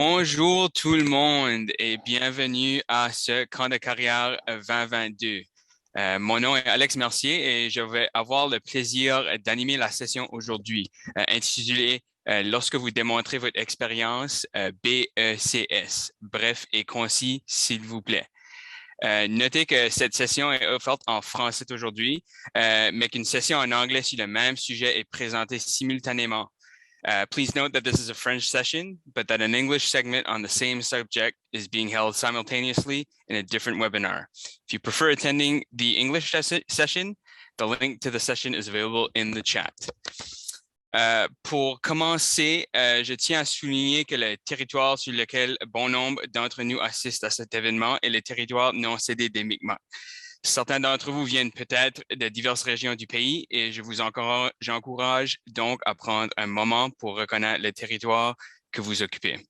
Bonjour tout le monde et bienvenue à ce camp de carrière 2022. Mon nom est Alex Mercier et je vais avoir le plaisir d'animer la session aujourd'hui, intitulée Lorsque vous démontrez votre expérience BECS. Bref et concis, s'il vous plaît. Notez que cette session est offerte en français aujourd'hui, mais qu'une session en anglais sur le même sujet est présentée simultanément. Please note that this is a French session, but that an English segment on the same subject is being held simultaneously in a different webinar. If you prefer attending the English session, the link to the session is available in the chat. Pour commencer, je tiens à souligner que le territoire sur lequel bon nombre d'entre nous assistent à cet événement est le territoire non cédé des Mi'kmaq. Certains d'entre vous viennent peut-être de diverses régions du pays et j'encourage donc à prendre un moment pour reconnaître le territoire que vous occupez.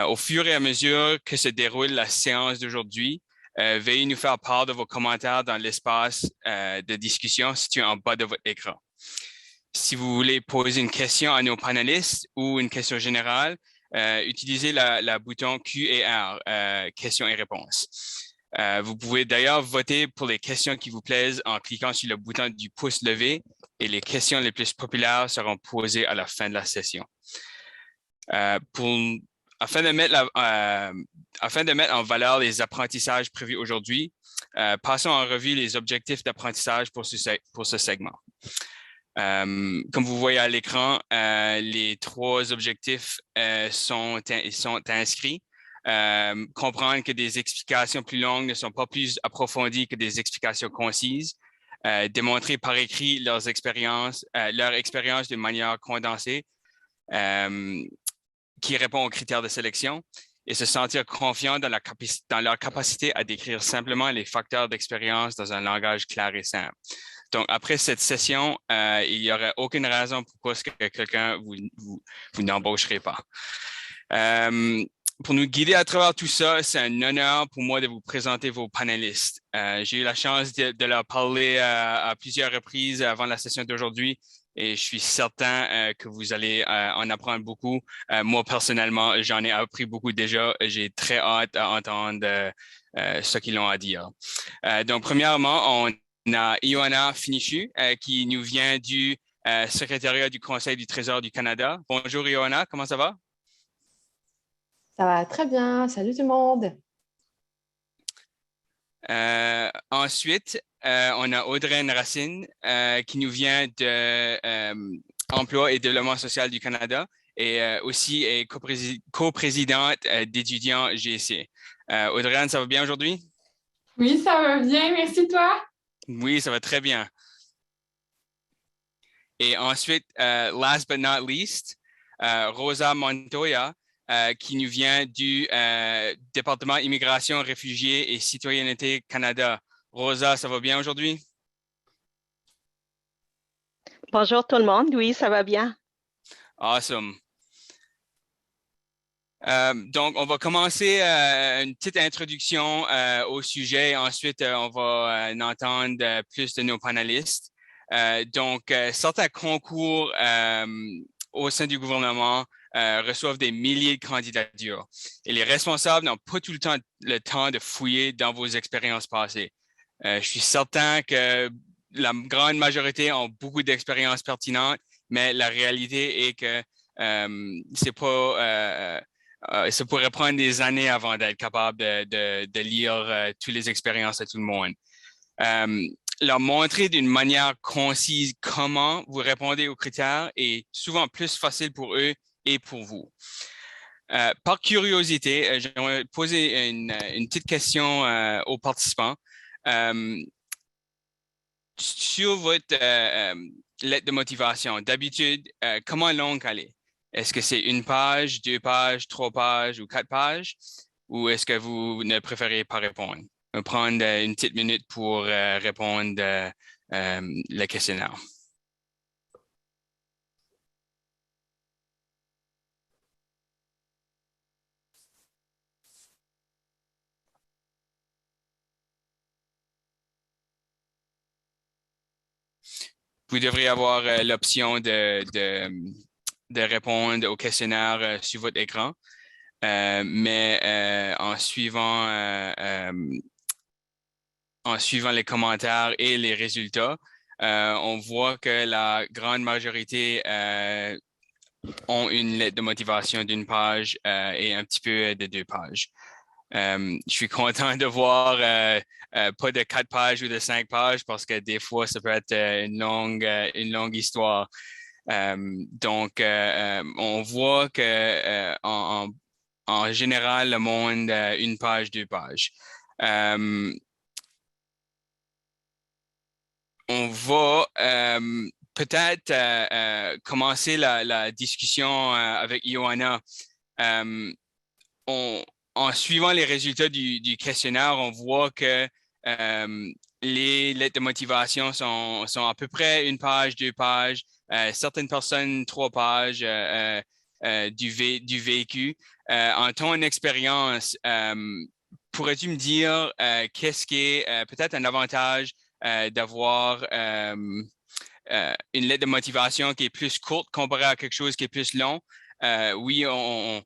Au fur et à mesure que se déroule la séance d'aujourd'hui, veuillez nous faire part de vos commentaires dans l'espace de discussion situé en bas de votre écran. Si vous voulez poser une question à nos panélistes ou une question générale, utilisez la bouton Q&R, questions et réponses. Vous pouvez d'ailleurs voter pour les questions qui vous plaisent en cliquant sur le bouton du pouce levé et les questions les plus populaires seront posées à la fin de la session. Afin de mettre en valeur les apprentissages prévus aujourd'hui, passons en revue les objectifs d'apprentissage pour ce segment. Comme vous voyez à l'écran, les trois objectifs sont inscrits. Comprendre que des explications plus longues ne sont pas plus approfondies que des explications concises. Démontrer par écrit leur expérience de manière condensée qui répond aux critères de sélection et se sentir confiant dans leur capacité à décrire simplement les facteurs d'expérience dans un langage clair et simple. Donc, après cette session, il n'y aurait aucune raison pourquoi quelqu'un vous n'embaucherait pas. Pour nous guider à travers tout ça, c'est un honneur pour moi de vous présenter vos panélistes. J'ai eu la chance de leur parler à plusieurs reprises avant la session d'aujourd'hui et je suis certain que vous allez en apprendre beaucoup. Moi, personnellement, j'en ai appris beaucoup déjà. J'ai très hâte à entendre ce qu'ils ont à dire. Donc, premièrement, on a Ioana Finichu qui nous vient du secrétariat du Conseil du Trésor du Canada. Bonjour Ioana, comment ça va? Ça va très bien. Salut tout le monde. Ensuite, on a Audrey Racine qui nous vient de Emploi et Développement social du Canada et aussi est coprésidente d'étudiants GC. Audrey, ça va bien aujourd'hui? Oui, ça va bien. Merci toi. Oui, ça va très bien. Et ensuite, last but not least, Rosa Montoya, qui nous vient du département Immigration, Réfugiés et Citoyenneté Canada. Rosa, ça va bien aujourd'hui? Bonjour tout le monde, oui, ça va bien. Awesome. Donc, on va commencer une petite introduction au sujet. Ensuite, on va entendre plus de nos panélistes. Donc, certains concours au sein du gouvernement reçoivent des milliers de candidatures. Et les responsables n'ont pas tout le temps de fouiller dans vos expériences passées. Je suis certain que la grande majorité ont beaucoup d'expériences pertinentes, mais la réalité est que ça pourrait prendre des années avant d'être capable de lire toutes les expériences de tout le monde. Leur montrer d'une manière concise comment vous répondez aux critères est souvent plus facile pour eux et pour vous. Par curiosité, j'aimerais poser une petite question aux participants. Sur votre lettre de motivation, d'habitude, comment longue elle est? Est-ce que c'est 1 page, 2 pages, 3 pages ou 4 pages? Ou est-ce que vous ne préférez pas répondre? On va prendre une petite minute pour répondre le questionnaire. Vous devriez avoir l'option de répondre au questionnaire sur votre écran. mais en suivant les commentaires et les résultats, on voit que la grande majorité ont une lettre de motivation d'une page et un petit peu de 2 pages. Je suis content de voir pas de 4 pages ou de 5 pages parce que des fois, ça peut être une longue histoire. Donc, on voit que en général, le monde, 1 page, 2 pages. On va peut-être commencer la discussion avec Ioana. En suivant les résultats du questionnaire, on voit que les lettres de motivation sont à peu près 1 page, 2 pages. Certaines personnes, 3 pages du vécu. En ton expérience, pourrais-tu me dire qu'est-ce qui est peut-être un avantage d'avoir une lettre de motivation qui est plus courte comparée à quelque chose qui est plus long? Oui, on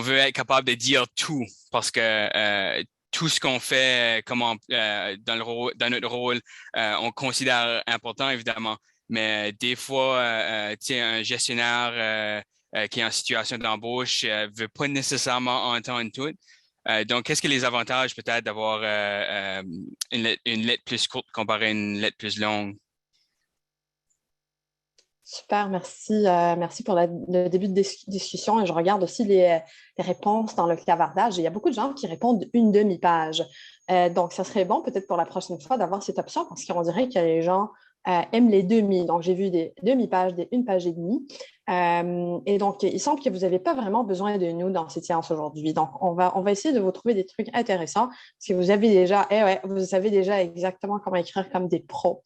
veut être capable de dire tout parce que tout ce qu'on fait dans notre rôle, on considère important, évidemment. Mais des fois, un gestionnaire qui est en situation d'embauche ne veut pas nécessairement entendre tout. Donc, qu'est-ce que les avantages peut-être d'avoir une lettre plus courte comparée à une lettre plus longue? Super, merci. Merci pour le début de discussion. Et je regarde aussi les réponses dans le clavardage. Et il y a beaucoup de gens qui répondent une demi-page. Donc, ça serait bon peut-être pour la prochaine fois d'avoir cette option parce qu'on dirait que les gens aiment les demi. Donc, j'ai vu des demi-pages, des 1 page et demie. Et donc, il semble que vous n'avez pas vraiment besoin de nous dans cette séance aujourd'hui. Donc, on va essayer de vous trouver des trucs intéressants parce que vous avez déjà, vous savez déjà exactement comment écrire comme des pros.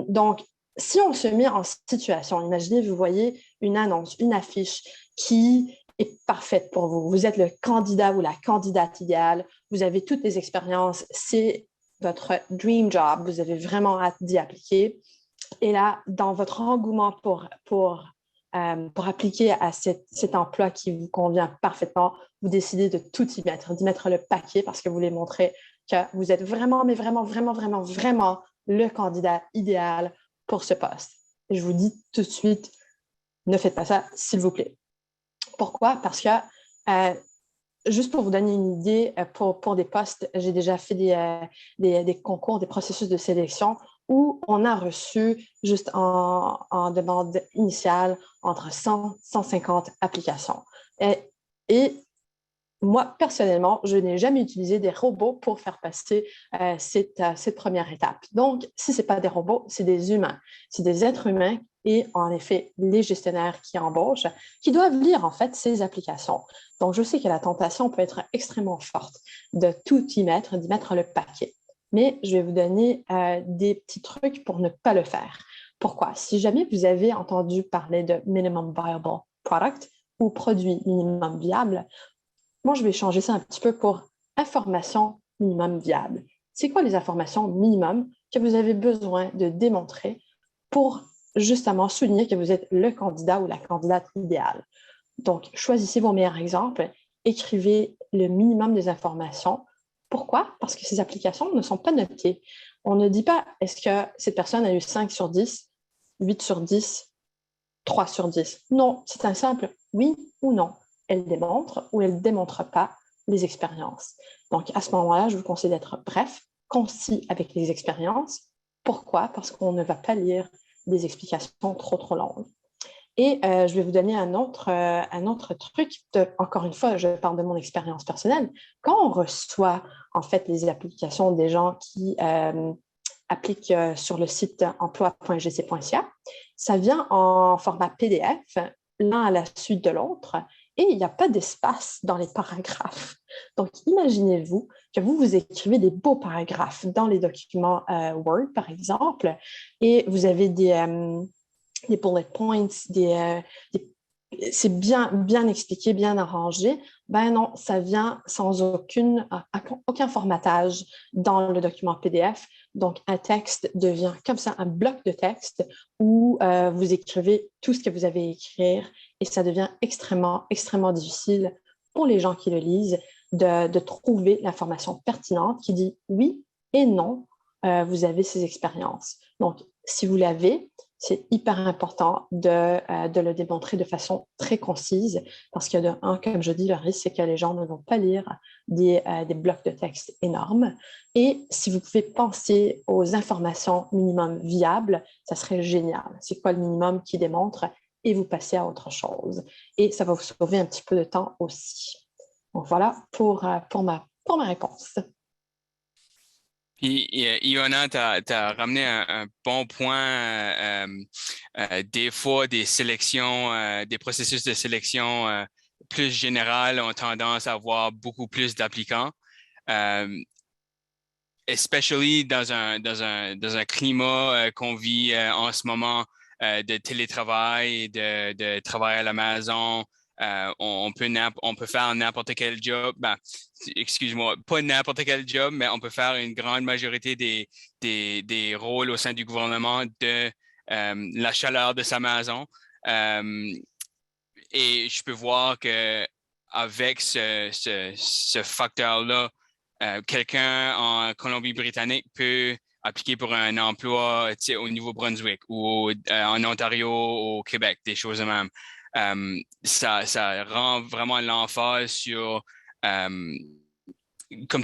Donc, si on se met en situation, imaginez, vous voyez une annonce, une affiche qui est parfaite pour vous. Vous êtes le candidat ou la candidate idéale. Vous avez toutes les expériences. C'est votre dream job. Vous avez vraiment hâte d'y appliquer. Et là, dans votre engouement pour appliquer à cet emploi qui vous convient parfaitement, vous décidez de tout y mettre, d'y mettre le paquet parce que vous voulez montrer que vous êtes vraiment, mais vraiment, vraiment, vraiment, vraiment le candidat idéal pour ce poste. Et je vous dis tout de suite, ne faites pas ça, s'il vous plaît. Pourquoi? Parce que, juste pour vous donner une idée, pour des postes, j'ai déjà fait des concours, des processus de sélection où on a reçu, juste en demande initiale, entre 100 et 150 applications. Et moi, personnellement, je n'ai jamais utilisé des robots pour faire passer cette première étape. Donc, si ce n'est pas des robots, c'est des humains. C'est des êtres humains et en effet, les gestionnaires qui embauchent, qui doivent lire en fait ces applications. Donc, je sais que la tentation peut être extrêmement forte de tout y mettre, d'y mettre le paquet. Mais je vais vous donner des petits trucs pour ne pas le faire. Pourquoi? Si jamais vous avez entendu parler de Minimum Viable Product ou produit minimum viable, moi, je vais changer ça un petit peu pour information minimum viable. C'est quoi les informations minimum que vous avez besoin de démontrer pour justement souligner que vous êtes le candidat ou la candidate idéale? Donc, choisissez vos meilleurs exemples, écrivez le minimum des informations. Pourquoi? Parce que ces applications ne sont pas notées. On ne dit pas est-ce que cette personne a eu 5 sur 10, 8 sur 10, 3 sur 10. Non, c'est un simple oui ou non. Elle démontre ou elle ne démontre pas les expériences. Donc, à ce moment-là, je vous conseille d'être bref, concis avec les expériences. Pourquoi? Parce qu'on ne va pas lire des explications trop longues. Et je vais vous donner un autre truc. Encore une fois, je parle de mon expérience personnelle. Quand on reçoit en fait les applications des gens qui appliquent sur le site emploi.gc.ca, ça vient en format PDF, l'un à la suite de l'autre, et il n'y a pas d'espace dans les paragraphes. Donc, imaginez-vous que vous écrivez des beaux paragraphes dans les documents Word, par exemple, et vous avez des bullet points, c'est bien expliqué, bien arrangé. Ben non, ça vient sans aucun formatage dans le document PDF. Donc, un texte devient comme ça un bloc de texte où vous écrivez tout ce que vous avez à écrire et ça devient extrêmement, extrêmement difficile pour les gens qui le lisent de trouver l'information pertinente qui dit oui et non, vous avez ces expériences. Donc, si vous l'avez, c'est hyper important de le démontrer de façon très concise parce que, comme je dis, le risque, c'est que les gens ne vont pas lire des blocs de texte énormes. Et si vous pouvez penser aux informations minimum viables, ça serait génial. C'est quoi le minimum qui démontre et vous passez à autre chose. Et ça va vous sauver un petit peu de temps aussi. Donc voilà pour ma réponse. Puis, Ioana, tu as ramené un bon point. Des fois, des sélections, des processus de sélection plus générales ont tendance à avoir beaucoup plus d'applicants, especially dans un climat qu'on vit en ce moment de télétravail, de travail à la maison. On peut faire n'importe quel job. Ben, excuse-moi, pas n'importe quel job, mais on peut faire une grande majorité des rôles au sein du gouvernement de la chaleur de sa maison. Et je peux voir que avec ce facteur-là, quelqu'un en Colombie-Britannique peut appliquer pour un emploi au Nouveau-Brunswick ou en Ontario, au Québec, des choses de même. Ça rend vraiment l'emphase sur, comme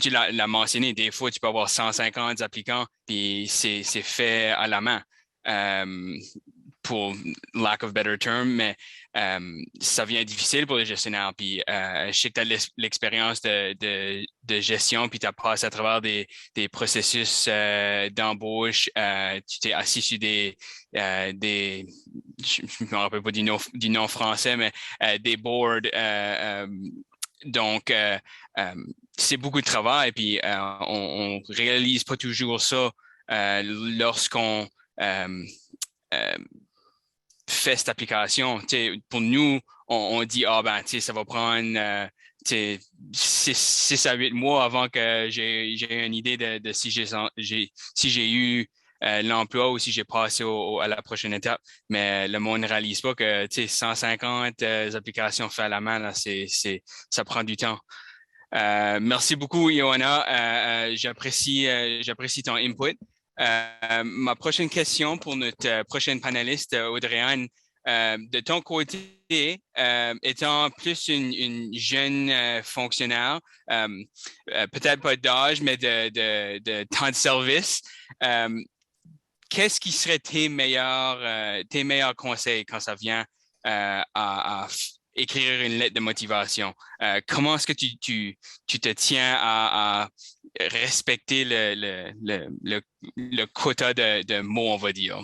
tu l'as mentionné, des fois, tu peux avoir 150 applicants, puis c'est fait à la main, pour lack of better term, mais ça devient difficile pour les gestionnaires. Puis je sais que tu as l'expérience de gestion, puis tu as passé à travers des processus d'embauche. Tu t'es assis sur je ne me rappelle pas du nom français, mais des boards. Donc, c'est beaucoup de travail, puis on réalise pas toujours ça lorsqu'on fait cette application. Pour nous, on dit, ça va prendre 6 à 8 mois avant que j'ai une idée de si j'ai eu l'emploi ou si j'ai passé à la prochaine étape. Mais le monde ne réalise pas que 150 applications faites à la main, là, ça prend du temps. Merci beaucoup, Ioana. J'apprécie ton input. Ma prochaine question pour notre prochaine panéliste, Audrey-Anne, de ton côté, étant plus une jeune fonctionnaire, peut-être pas d'âge, mais de temps de service, qu'est-ce qui serait tes meilleurs conseils quand ça vient à écrire une lettre de motivation? Comment est-ce que tu te tiens à respecter le quota de mots, on va dire?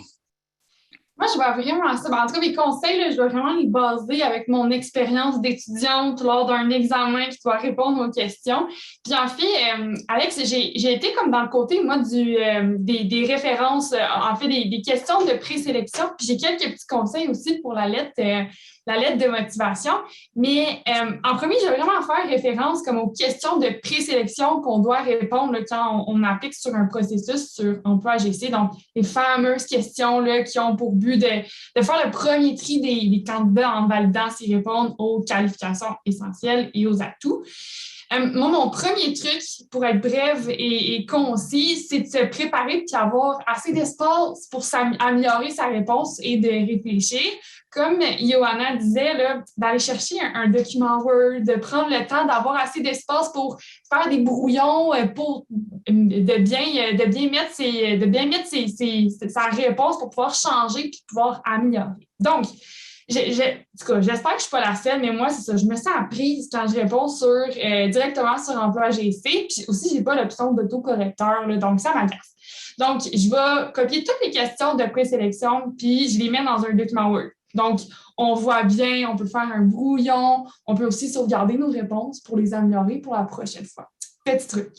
Moi, je vois vraiment ça. En tout cas, mes conseils, là, je vais vraiment les baser avec mon expérience d'étudiante lors d'un examen qui doit répondre aux questions. Puis en fait, Alex, j'ai été comme dans le côté, moi, des références, en fait, des questions de présélection. Puis j'ai quelques petits conseils aussi pour la lettre de motivation. Mais en premier, je vais vraiment faire référence comme aux questions de présélection qu'on doit répondre là, quand on applique sur un processus sur emploi AGC. Donc, les fameuses questions là, qui ont pour but de faire le premier tri des candidats en validant s'ils répondent aux qualifications essentielles et aux atouts. Moi, mon premier truc, pour être brève et concis, c'est de se préparer et d'avoir assez d'espace pour améliorer sa réponse et de réfléchir. Comme Ioana disait, là, d'aller chercher un document Word, de prendre le temps d'avoir assez d'espace pour faire des brouillons, pour de bien mettre sa réponse pour pouvoir changer et pouvoir améliorer. Donc, en tout cas, j'espère que je ne suis pas la seule, mais moi, c'est ça. Je me sens prise quand je réponds directement sur Emploi AGC. Puis aussi, je n'ai pas l'option d'autocorrecteur, là, donc ça m'agace. Donc, je vais copier toutes les questions de présélection, puis je les mets dans un document Word. Donc, on voit bien, on peut faire un brouillon, on peut aussi sauvegarder nos réponses pour les améliorer pour la prochaine fois. Petit truc.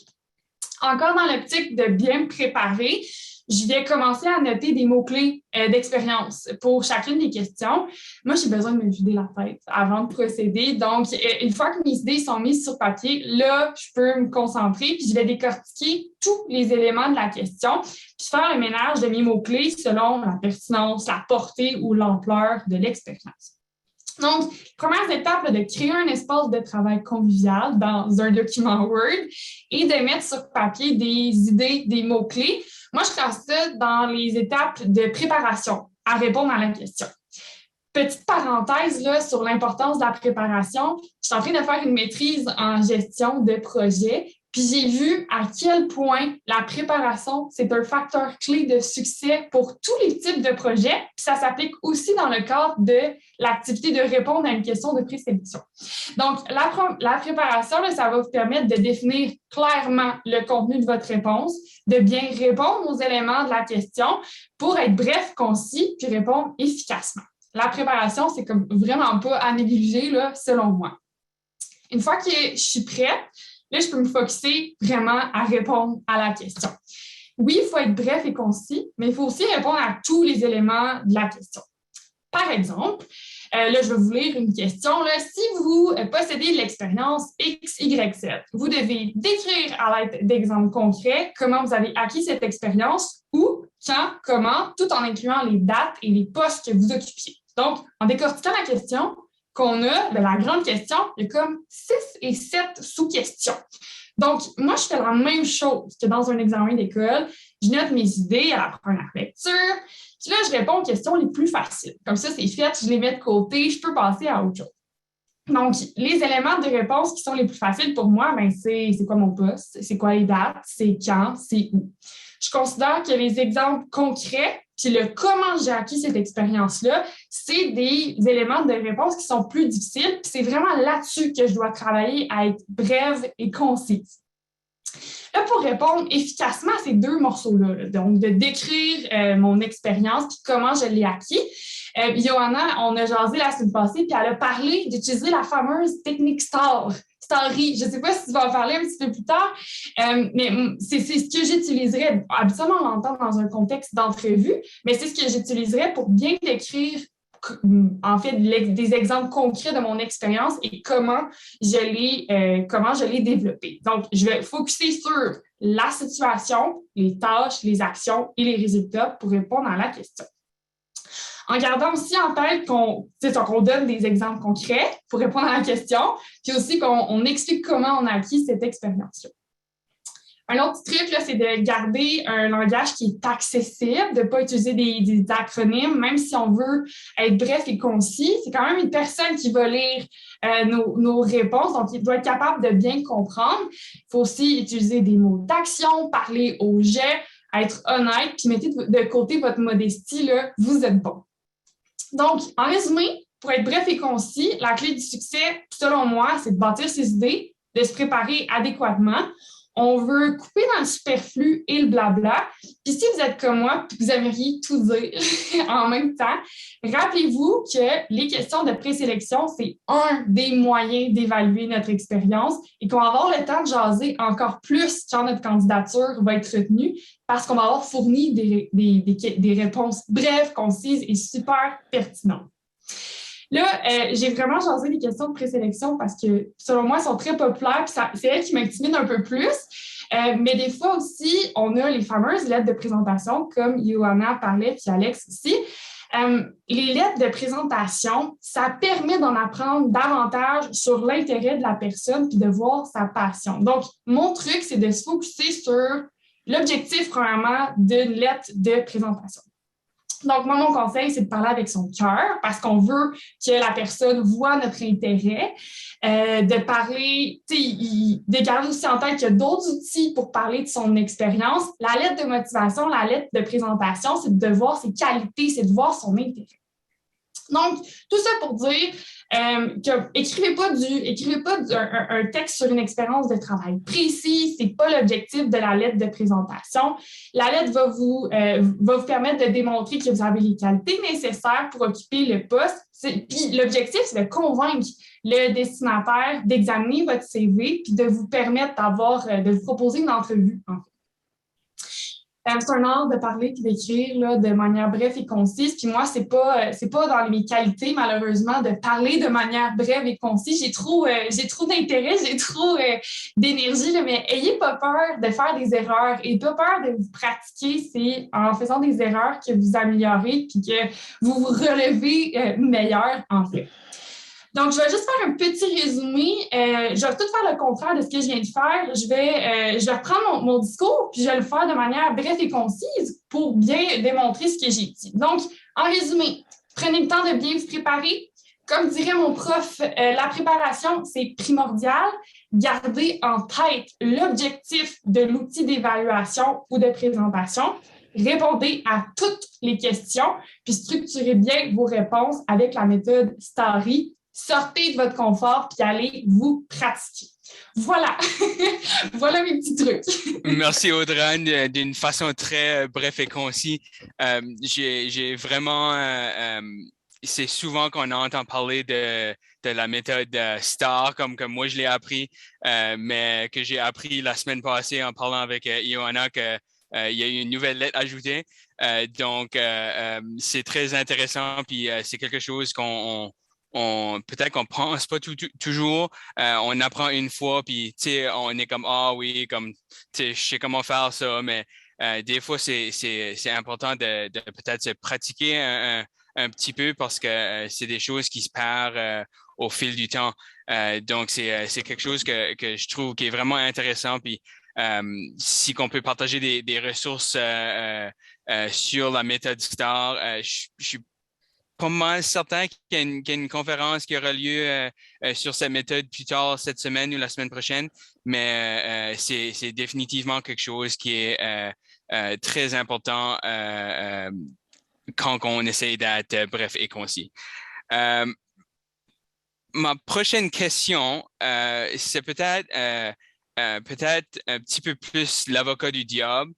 Encore dans l'optique de bien me préparer, je vais commencer à noter des mots-clés d'expérience pour chacune des questions. Moi, j'ai besoin de me vider la tête avant de procéder. Donc, une fois que mes idées sont mises sur papier, là, je peux me concentrer puis je vais décortiquer tous les éléments de la question puis faire le ménage de mes mots-clés selon la pertinence, la portée ou l'ampleur de l'expérience. Donc, première étape, là, de créer un espace de travail convivial dans un document Word et de mettre sur papier des idées, des mots-clés. Moi, je classe ça dans les étapes de préparation à répondre à la question. Petite parenthèse là, sur l'importance de la préparation. Je suis en train de faire une maîtrise en gestion de projet. Puis j'ai vu à quel point la préparation, c'est un facteur clé de succès pour tous les types de projets. Puis ça s'applique aussi dans le cadre de l'activité de répondre à une question de présélection. Donc, la préparation, là, ça va vous permettre de définir clairement le contenu de votre réponse, de bien répondre aux éléments de la question pour être bref, concis, puis répondre efficacement. La préparation, c'est comme vraiment pas à négliger, là, selon moi. Une fois que je suis prête, là, je peux me focusser vraiment à répondre à la question. Oui, il faut être bref et concis, mais il faut aussi répondre à tous les éléments de la question. Par exemple, là, je vais vous lire une question. Là. Si vous possédez de l'expérience X, Y, Z, vous devez décrire à l'aide d'exemples concrets comment vous avez acquis cette expérience, où, quand, comment, tout en incluant les dates et les postes que vous occupiez. Donc, en décortiquant la question qu'on a, de la grande question, il y a comme 6 et 7 sous-questions. Donc, moi, je fais la même chose que dans un examen d'école. Je note mes idées à la première lecture. Puis là, je réponds aux questions les plus faciles. Comme ça, c'est fait, je les mets de côté, je peux passer à autre chose. Donc, les éléments de réponse qui sont les plus faciles pour moi, ben, c'est quoi mon poste, c'est quoi les dates, c'est quand, c'est où. Je considère que les exemples concrets, puis le comment j'ai acquis cette expérience-là, c'est des éléments de réponse qui sont plus difficiles. Puis c'est vraiment là-dessus que je dois travailler à être brève et concise. Là, pour répondre efficacement à ces deux morceaux-là, là, donc de décrire mon expérience puis comment je l'ai acquis, Johanna, on a jasé la semaine passée, puis elle a parlé d'utiliser la fameuse technique Story. Je ne sais pas si tu vas en parler un petit peu plus tard, mais c'est ce que j'utiliserais. Habituellement, on l'entend dans un contexte d'entrevue, mais c'est ce que j'utiliserais pour bien décrire, en fait, des exemples concrets de mon expérience et comment je l'ai développée. Donc, je vais focusser sur la situation, les tâches, les actions et les résultats pour répondre à la question. En gardant aussi en tête qu'on donne des exemples concrets pour répondre à la question, puis aussi qu'on explique comment on a acquis cette expérience-là. Un autre truc, là, c'est de garder un langage qui est accessible, de ne pas utiliser des acronymes, même si on veut être bref et concis. C'est quand même une personne qui va lire nos réponses, donc il doit être capable de bien comprendre. Il faut aussi utiliser des mots d'action, parler au jet, être honnête, puis mettez de côté votre modestie, là, vous êtes bon. Donc, en résumé, pour être bref et concis, la clé du succès, selon moi, c'est de bâtir ses idées, de se préparer adéquatement. On veut couper dans le superflu et le blabla. Puis si vous êtes comme moi et que vous aimeriez tout dire en même temps, rappelez-vous que les questions de présélection, c'est un des moyens d'évaluer notre expérience et qu'on va avoir le temps de jaser encore plus quand notre candidature va être retenue parce qu'on va avoir fourni des réponses brèves, concises et super pertinentes. Là, j'ai vraiment jasé les questions de présélection parce que, selon moi, elles sont très populaires. C'est elles qui m'intimident un peu plus. Mais des fois aussi, on a les fameuses lettres de présentation, comme Johanna parlait, puis Alex aussi. Les lettres de présentation, ça permet d'en apprendre davantage sur l'intérêt de la personne puis de voir sa passion. Donc, mon truc, c'est de se focusser sur l'objectif, premièrement, d'une lettre de présentation. Donc, moi, mon conseil, c'est de parler avec son cœur parce qu'on veut que la personne voit notre intérêt, de parler, de garder aussi en tête qu'il y a d'autres outils pour parler de son expérience. La lettre de motivation, la lettre de présentation, c'est de voir ses qualités, c'est de voir son intérêt. Donc, tout ça pour dire que écrivez pas un texte sur une expérience de travail précis, c'est pas l'objectif de la lettre de présentation. La lettre va vous permettre de démontrer que vous avez les qualités nécessaires pour occuper le poste. Puis l'objectif, c'est de convaincre le destinataire d'examiner votre CV puis de vous permettre de vous proposer une entrevue, en fait. C'est un art de parler et d'écrire là, de manière brève et concise. Puis moi, c'est pas dans mes qualités, malheureusement, de parler de manière brève et concise. J'ai trop d'intérêt, j'ai trop d'énergie, là, mais ayez pas peur de faire des erreurs et pas peur de vous pratiquer. C'est en faisant des erreurs que vous améliorez puis que vous vous relevez meilleur, en fait. Donc, je vais juste faire un petit résumé. Je vais tout faire le contraire de ce que je viens de faire. Je vais reprendre mon discours, puis je vais le faire de manière brève et concise pour bien démontrer ce que j'ai dit. Donc, en résumé, prenez le temps de bien vous préparer. Comme dirait mon prof, la préparation, c'est primordial. Gardez en tête l'objectif de l'outil d'évaluation ou de présentation. Répondez à toutes les questions, puis structurez bien vos réponses avec la méthode STARI. Sortez de votre confort, puis allez vous pratiquer. Voilà, voilà mes petits trucs. Merci Audrey, d'une façon très bref et concis. J'ai vraiment... c'est souvent qu'on entend parler de la méthode STAR, comme moi je l'ai appris, mais que j'ai appris la semaine passée en parlant avec Ioana qu'il y a eu une nouvelle lettre ajoutée. Donc, c'est très intéressant, puis c'est quelque chose peut-être qu'on pense pas toujours. On apprend une fois, puis on est comme ah oui, comme je sais comment faire ça, mais des fois c'est important de peut-être se pratiquer un petit peu parce que c'est des choses qui se perdent au fil du temps. Donc, c'est quelque chose que je trouve qui est vraiment intéressant. Puis, si qu'on peut partager des ressources sur la méthode STAR, je suis pas mal certain qu'il y a une conférence qui aura lieu sur cette méthode plus tard cette semaine ou la semaine prochaine, mais c'est définitivement quelque chose qui est très important quand on essaie d'être bref et concis. Ma prochaine question, c'est peut-être un petit peu plus l'avocat du diable.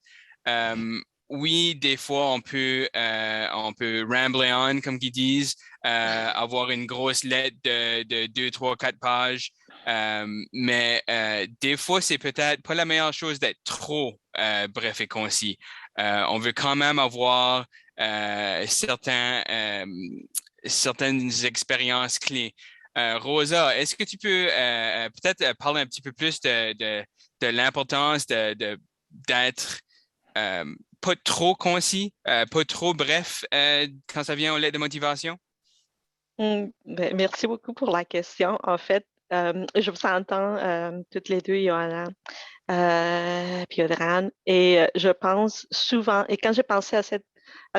Oui, des fois, on peut rambler on, comme ils disent, avoir une grosse lettre de 2, 3, 4 pages. Mais des fois, c'est peut-être pas la meilleure chose d'être trop bref et concis. On veut quand même avoir certaines expériences clés. Rosa, est-ce que tu peux peut-être parler un petit peu plus de l'importance d'être pas trop concis, pas trop bref quand ça vient aux lettres de motivation? Merci beaucoup pour la question. En fait, je vous entends toutes les deux, Johanna, puis Audran, et je pense souvent, et quand j'ai pensé à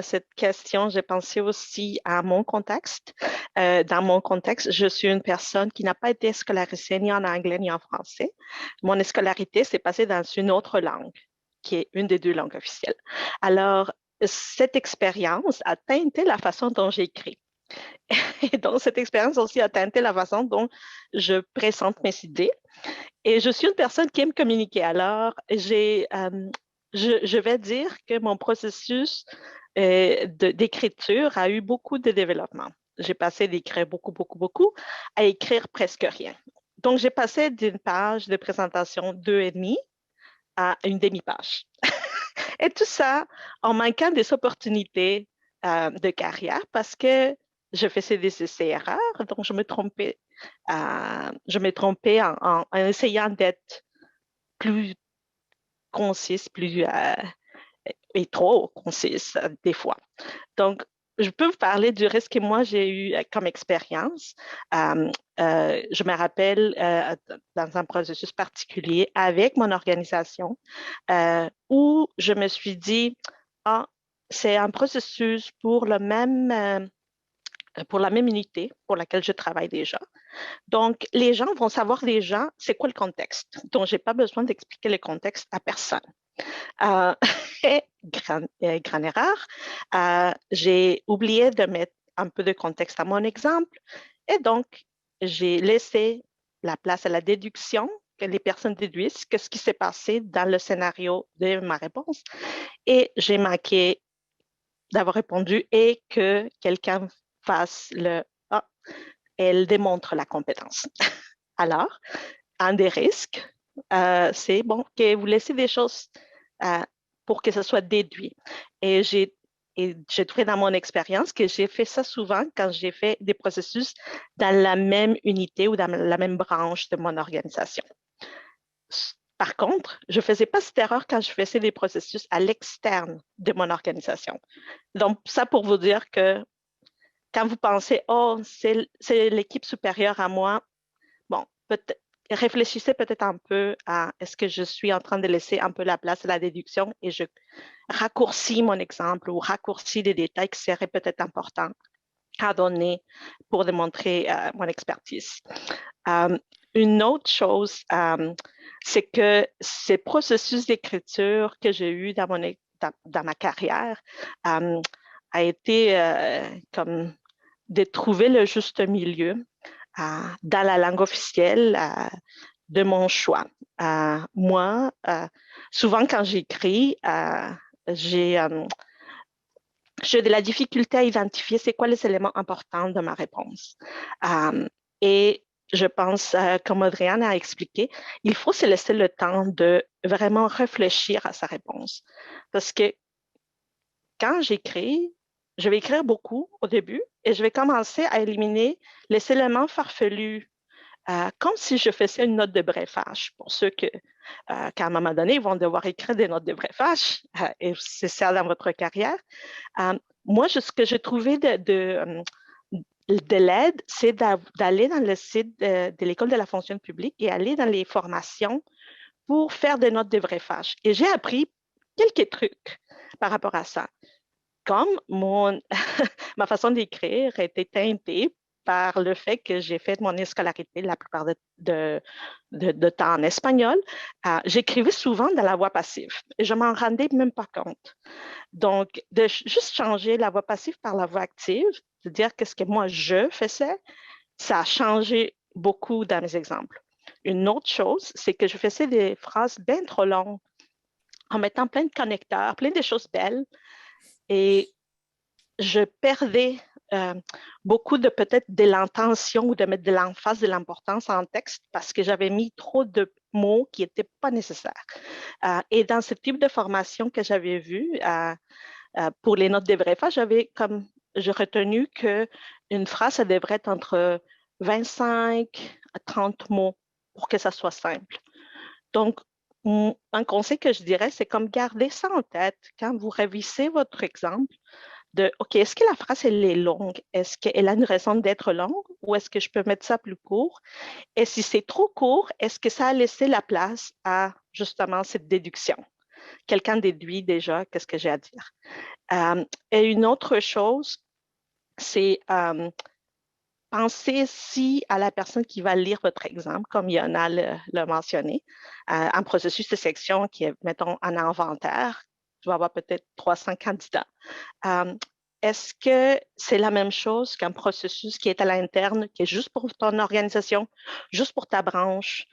cette question, j'ai pensé aussi à mon contexte. Dans mon contexte, je suis une personne qui n'a pas été scolarisée ni en anglais ni en français. Mon scolarité s'est passée dans une autre langue, qui est une des deux langues officielles. Alors, cette expérience a teinté la façon dont j'écris. Et donc, cette expérience aussi a teinté la façon dont je présente mes idées. Et je suis une personne qui aime communiquer. Alors, je vais dire que mon processus d'écriture a eu beaucoup de développement. J'ai passé d'écrire beaucoup à écrire presque rien. Donc, j'ai passé d'une page de présentation 2,5 à une demi-page. Et tout ça en manquant des opportunités de carrière parce que je faisais des essais-erreurs, donc je me trompais en essayant d'être plus concise, et trop concise des fois. Donc, je peux vous parler du risque que moi j'ai eu comme expérience. Je me rappelle dans un processus particulier avec mon organisation où je me suis dit, c'est un processus pour la même unité pour laquelle je travaille déjà. Donc, les gens vont savoir déjà c'est quoi le contexte. Donc, je n'ai pas besoin d'expliquer le contexte à personne. Et grande erreur, j'ai oublié de mettre un peu de contexte à mon exemple et donc j'ai laissé la place à la déduction, que les personnes déduisent que ce qui s'est passé dans le scénario de ma réponse et j'ai manqué d'avoir répondu et que quelqu'un fasse elle démontre la compétence. Alors, un des risques, c'est que vous laissez des choses pour que ça soit déduit. Et j'ai trouvé dans mon expérience que j'ai fait ça souvent quand j'ai fait des processus dans la même unité ou dans la même branche de mon organisation. Par contre, je ne faisais pas cette erreur quand je faisais des processus à l'externe de mon organisation. Donc, ça pour vous dire que quand vous pensez, oh, c'est l'équipe supérieure à moi, bon, réfléchissez peut-être un peu à est-ce que je suis en train de laisser un peu la place à la déduction et je raccourcis mon exemple ou raccourcis des détails qui seraient peut-être importants à donner pour démontrer mon expertise. Une autre chose, c'est que ces processus d'écriture que j'ai eu dans ma carrière a été comme de trouver le juste milieu dans la langue officielle de mon choix. Moi, souvent quand j'écris, j'ai de la difficulté à identifier c'est quoi les éléments importants de ma réponse. Et je pense, comme Audrey-Anne a expliqué, il faut se laisser le temps de vraiment réfléchir à sa réponse. Parce que quand j'écris, je vais écrire beaucoup au début et je vais commencer à éliminer les éléments farfelus, comme si je faisais une note de brefage. Pour ceux qu'à un moment donné, ils vont devoir écrire des notes de brefage, et c'est ça dans votre carrière. Moi, ce que j'ai trouvé de l'aide, c'est d'aller dans le site de l'École de la fonction publique et aller dans les formations pour faire des notes de brefage. Et j'ai appris quelques trucs par rapport à ça. Comme ma façon d'écrire était teintée par le fait que j'ai fait mon scolarité la plupart de temps en espagnol, j'écrivais souvent dans la voix passive et je m'en rendais même pas compte. Donc, de juste changer la voix passive par la voix active, de dire qu'est-ce que moi je faisais, ça a changé beaucoup dans mes exemples. Une autre chose, c'est que je faisais des phrases bien trop longues en mettant plein de connecteurs, plein de choses belles et je perdais beaucoup de peut-être de l'intention ou de mettre de l'emphase, de l'importance en texte parce que j'avais mis trop de mots qui n'étaient pas nécessaires. Et dans ce type de formation que j'avais vu pour les notes de brefage, j'ai retenu qu'une phrase, ça devrait être entre 25 à 30 mots pour que ça soit simple. Donc, un conseil que je dirais, c'est comme garder ça en tête quand vous révisez votre exemple de, OK, est-ce que la phrase, elle est longue? Est-ce qu'elle a une raison d'être longue ou est-ce que je peux mettre ça plus court? Et si c'est trop court, est-ce que ça a laissé la place à justement cette déduction? Quelqu'un déduit déjà, qu'est-ce que j'ai à dire? Et une autre chose, c'est penser si à la personne qui va lire votre exemple, comme Yana l'a mentionné, un processus de sélection qui est, mettons, un inventaire, tu vas avoir peut-être 300 candidats. Est-ce que c'est la même chose qu'un processus qui est à l'interne, qui est juste pour ton organisation, juste pour ta branche,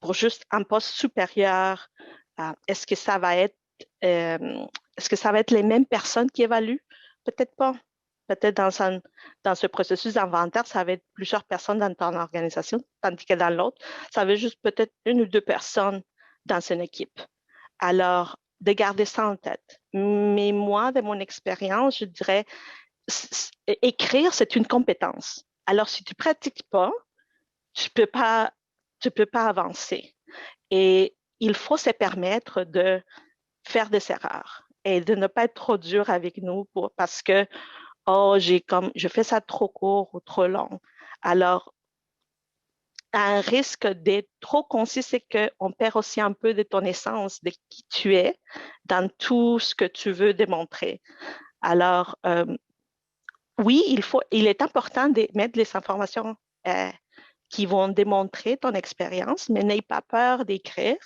pour juste un poste supérieur? Est-ce que ça va être les mêmes personnes qui évaluent? Peut-être pas. Peut-être dans ce processus d'inventaire, ça va être plusieurs personnes dans ton organisation, tandis que dans l'autre, ça va être juste peut-être une ou deux personnes dans une équipe. Alors, de garder ça en tête. Mais moi, de mon expérience, je dirais, écrire, c'est une compétence. Alors, si tu ne pratiques pas, tu peux pas avancer. Et il faut se permettre de faire des erreurs et de ne pas être trop dur avec nous parce que je fais ça trop court ou trop long. Alors, un risque d'être trop concis, c'est qu'on perd aussi un peu de ton essence, de qui tu es, dans tout ce que tu veux démontrer. Alors, oui, il est important de mettre les informations qui vont démontrer ton expérience, mais n'aie pas peur d'écrire.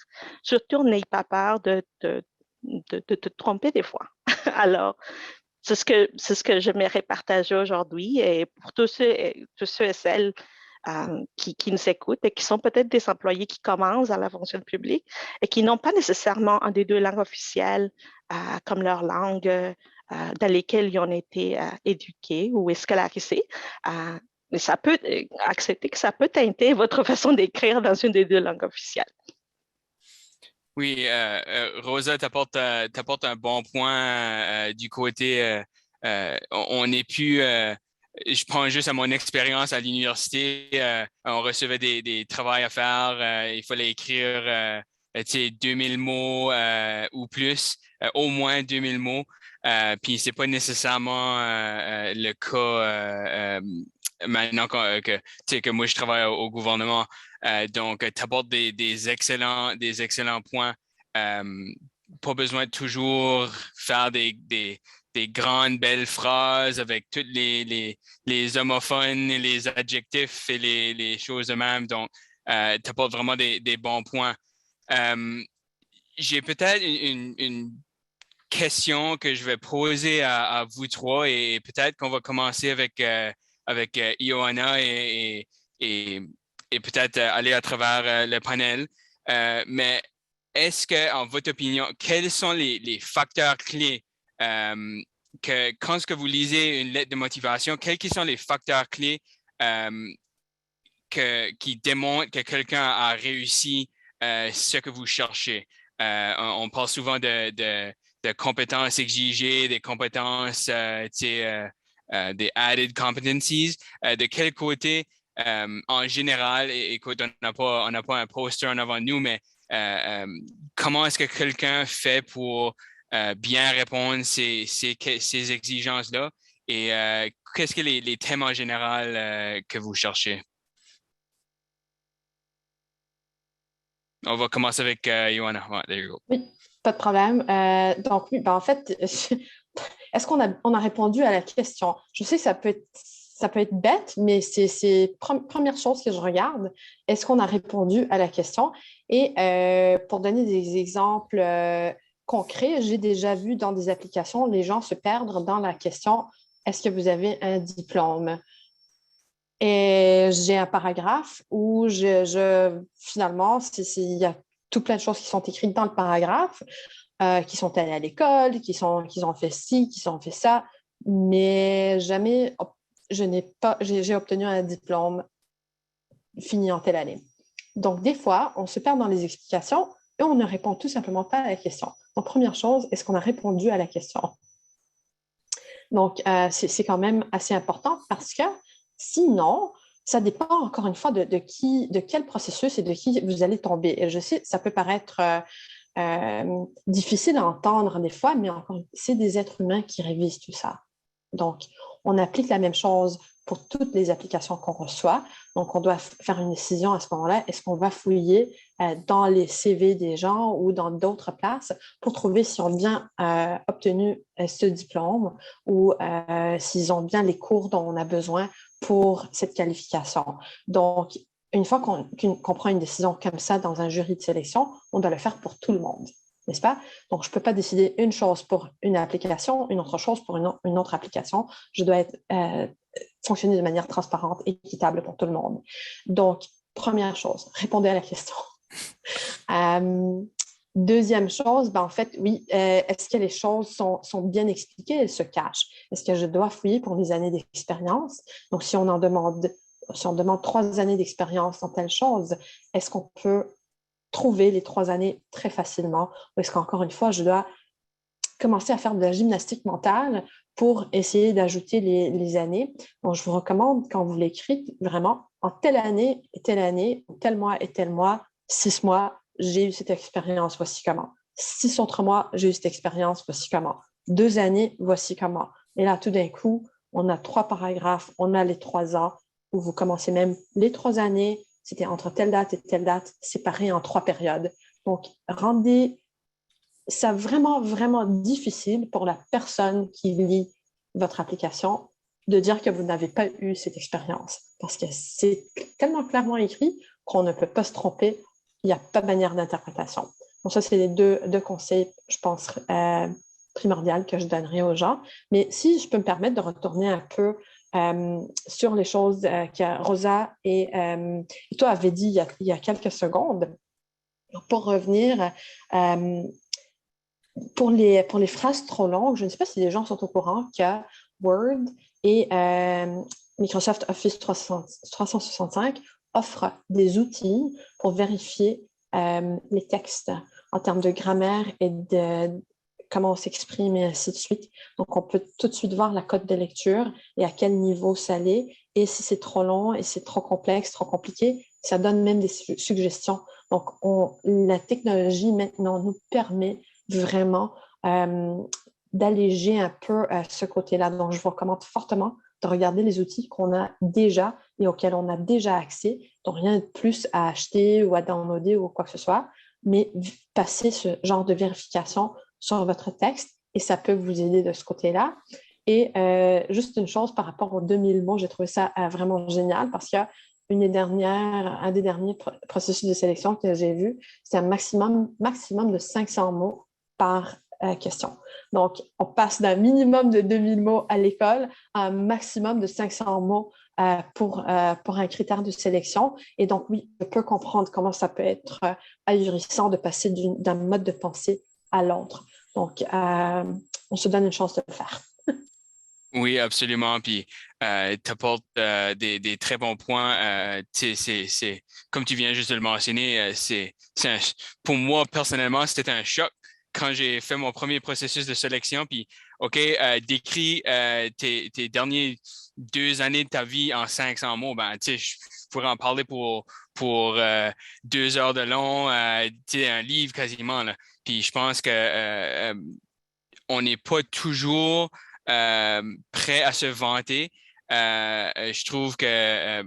Surtout, n'aie pas peur de te tromper des fois. Alors, c'est ce que j'aimerais partager aujourd'hui et pour tous ceux et celles qui nous écoutent et qui sont peut-être des employés qui commencent dans la fonction publique et qui n'ont pas nécessairement un des deux langues officielles comme leur langue dans lesquelles ils ont été éduqués ou scolarisés. Mais ça peut accepter que ça peut teinter votre façon d'écrire dans une des deux langues officielles. Oui, Rosa, t'apportes un bon point du côté, on n'est plus, je prends juste à mon expérience à l'université, on recevait des travaux à faire, il fallait écrire 2000 mots ou plus, au moins 2000 mots. Puis c'est pas nécessairement le cas maintenant que moi je travaille au gouvernement. Donc, tu apportes des excellents points. Pas besoin de toujours faire des grandes belles phrases avec toutes les homophones et les adjectifs et les choses de même. Donc, tu apportes vraiment des bons points. J'ai peut-être une question que je vais poser à vous trois et peut-être qu'on va commencer avec Ioana et peut-être aller à travers le panel. Mais est-ce que, en votre opinion, quels sont les facteurs clés que quand ce que vous lisez une lettre de motivation, quels sont les facteurs clés qui démontrent que quelqu'un a réussi ce que vous cherchez? On parle souvent de compétences exigées, des compétences, des added competencies. De quel côté, en général, écoute, on n'a pas un poster en avant de nous, mais comment est-ce que quelqu'un fait pour bien répondre ces exigences-là? Et qu'est-ce que les thèmes en général que vous cherchez? On va commencer avec Ioana. Ouais, there you go. Oui, pas de problème. Donc, oui, en fait, est-ce qu'on a répondu à la question? Je sais que ça peut être bête, mais c'est première chose que je regarde. Est-ce qu'on a répondu à la question? Et pour donner des exemples concrets, j'ai déjà vu dans des applications les gens se perdre dans la question est-ce que vous avez un diplôme? Et j'ai un paragraphe où finalement, il y a tout plein de choses qui sont écrites dans le paragraphe, qui sont allés à l'école, qui ont fait ci, qui ont fait ça, mais jamais j'ai obtenu un diplôme fini en telle année. Donc, des fois, on se perd dans les explications et on ne répond tout simplement pas à la question. Donc, première chose, est-ce qu'on a répondu à la question? Donc, c'est quand même assez important parce que sinon, ça dépend encore une fois de quel processus et de qui vous allez tomber. Et je sais, ça peut paraître difficile à entendre des fois, mais c'est des êtres humains qui révisent tout ça. Donc, on applique la même chose pour toutes les applications qu'on reçoit. Donc, on doit faire une décision à ce moment-là. Est-ce qu'on va fouiller dans les CV des gens ou dans d'autres places pour trouver s'ils ont bien obtenu ce diplôme ou s'ils ont bien les cours dont on a besoin pour cette qualification. Donc, une fois qu'on prend une décision comme ça dans un jury de sélection, on doit le faire pour tout le monde, n'est-ce pas? Donc, je ne peux pas décider une chose pour une application, une autre chose pour une autre application. Je dois fonctionner de manière transparente et équitable pour tout le monde. Donc, première chose, répondez à la question. Deuxième chose, en fait, oui, est-ce que les choses sont bien expliquées? Elles se cachent. Est-ce que je dois fouiller pour les années d'expérience? Donc, si on demande 3 années d'expérience dans telle chose, est-ce qu'on peut trouver les 3 années très facilement? Ou est-ce qu'encore une fois, je dois commencer à faire de la gymnastique mentale pour essayer d'ajouter les années? Donc, je vous recommande, quand vous l'écrivez, vraiment, en telle année et telle année, tel mois et tel mois, 6 mois, j'ai eu cette expérience, voici comment. 6 autres mois, j'ai eu cette expérience, voici comment. 2 années, voici comment. Et là, tout d'un coup, on a 3 paragraphes, on a les 3 ans, où vous commencez même les 3 années, c'était entre telle date et telle date, séparés en 3 périodes. Donc, rendez ça vraiment, vraiment difficile pour la personne qui lit votre application de dire que vous n'avez pas eu cette expérience. Parce que c'est tellement clairement écrit qu'on ne peut pas se tromper. Il n'y a pas de manière d'interprétation. Donc ça, c'est les deux conseils, je pense, primordiaux que je donnerais aux gens. Mais si je peux me permettre de retourner un peu sur les choses que Rosa et toi avez dit il y a quelques secondes, pour revenir pour les phrases trop longues, je ne sais pas si les gens sont au courant que Word et Microsoft Office 365 offrent des outils pour vérifier les textes en termes de grammaire et de comment on s'exprime et ainsi de suite. Donc, on peut tout de suite voir la cote de lecture et à quel niveau ça l'est. Et si c'est trop long et c'est trop complexe, trop compliqué, ça donne même des suggestions. Donc, la technologie maintenant nous permet vraiment d'alléger un peu ce côté-là. Donc, je vous recommande fortement de regarder les outils qu'on a déjà et auxquels on a déjà accès. Donc, rien de plus à acheter ou à downloader ou quoi que ce soit, mais passer ce genre de vérification sur votre texte et ça peut vous aider de ce côté-là. Et juste une chose par rapport aux 2000 mots, j'ai trouvé ça vraiment génial parce qu'il y a un des derniers processus de sélection que j'ai vu, c'est un maximum de 500 mots par question. Donc, on passe d'un minimum de 2000 mots à l'école à un maximum de 500 mots pour un critère de sélection. Et donc, oui, je peux comprendre comment ça peut être ahurissant de passer d'un mode de pensée à l'autre. Donc, on se donne une chance de le faire. Oui, absolument. Puis, tu apportes des très bons points. Comme tu viens juste de le mentionner, pour moi, personnellement, c'était un choc quand j'ai fait mon premier processus de sélection. Puis, OK, décris tes derniers 2 années de ta vie en 500 mots. Ben, je pourrais en parler pour 2 heures de long, un livre quasiment, là. Puis, je pense que on n'est pas toujours prêt à se vanter. Je trouve que,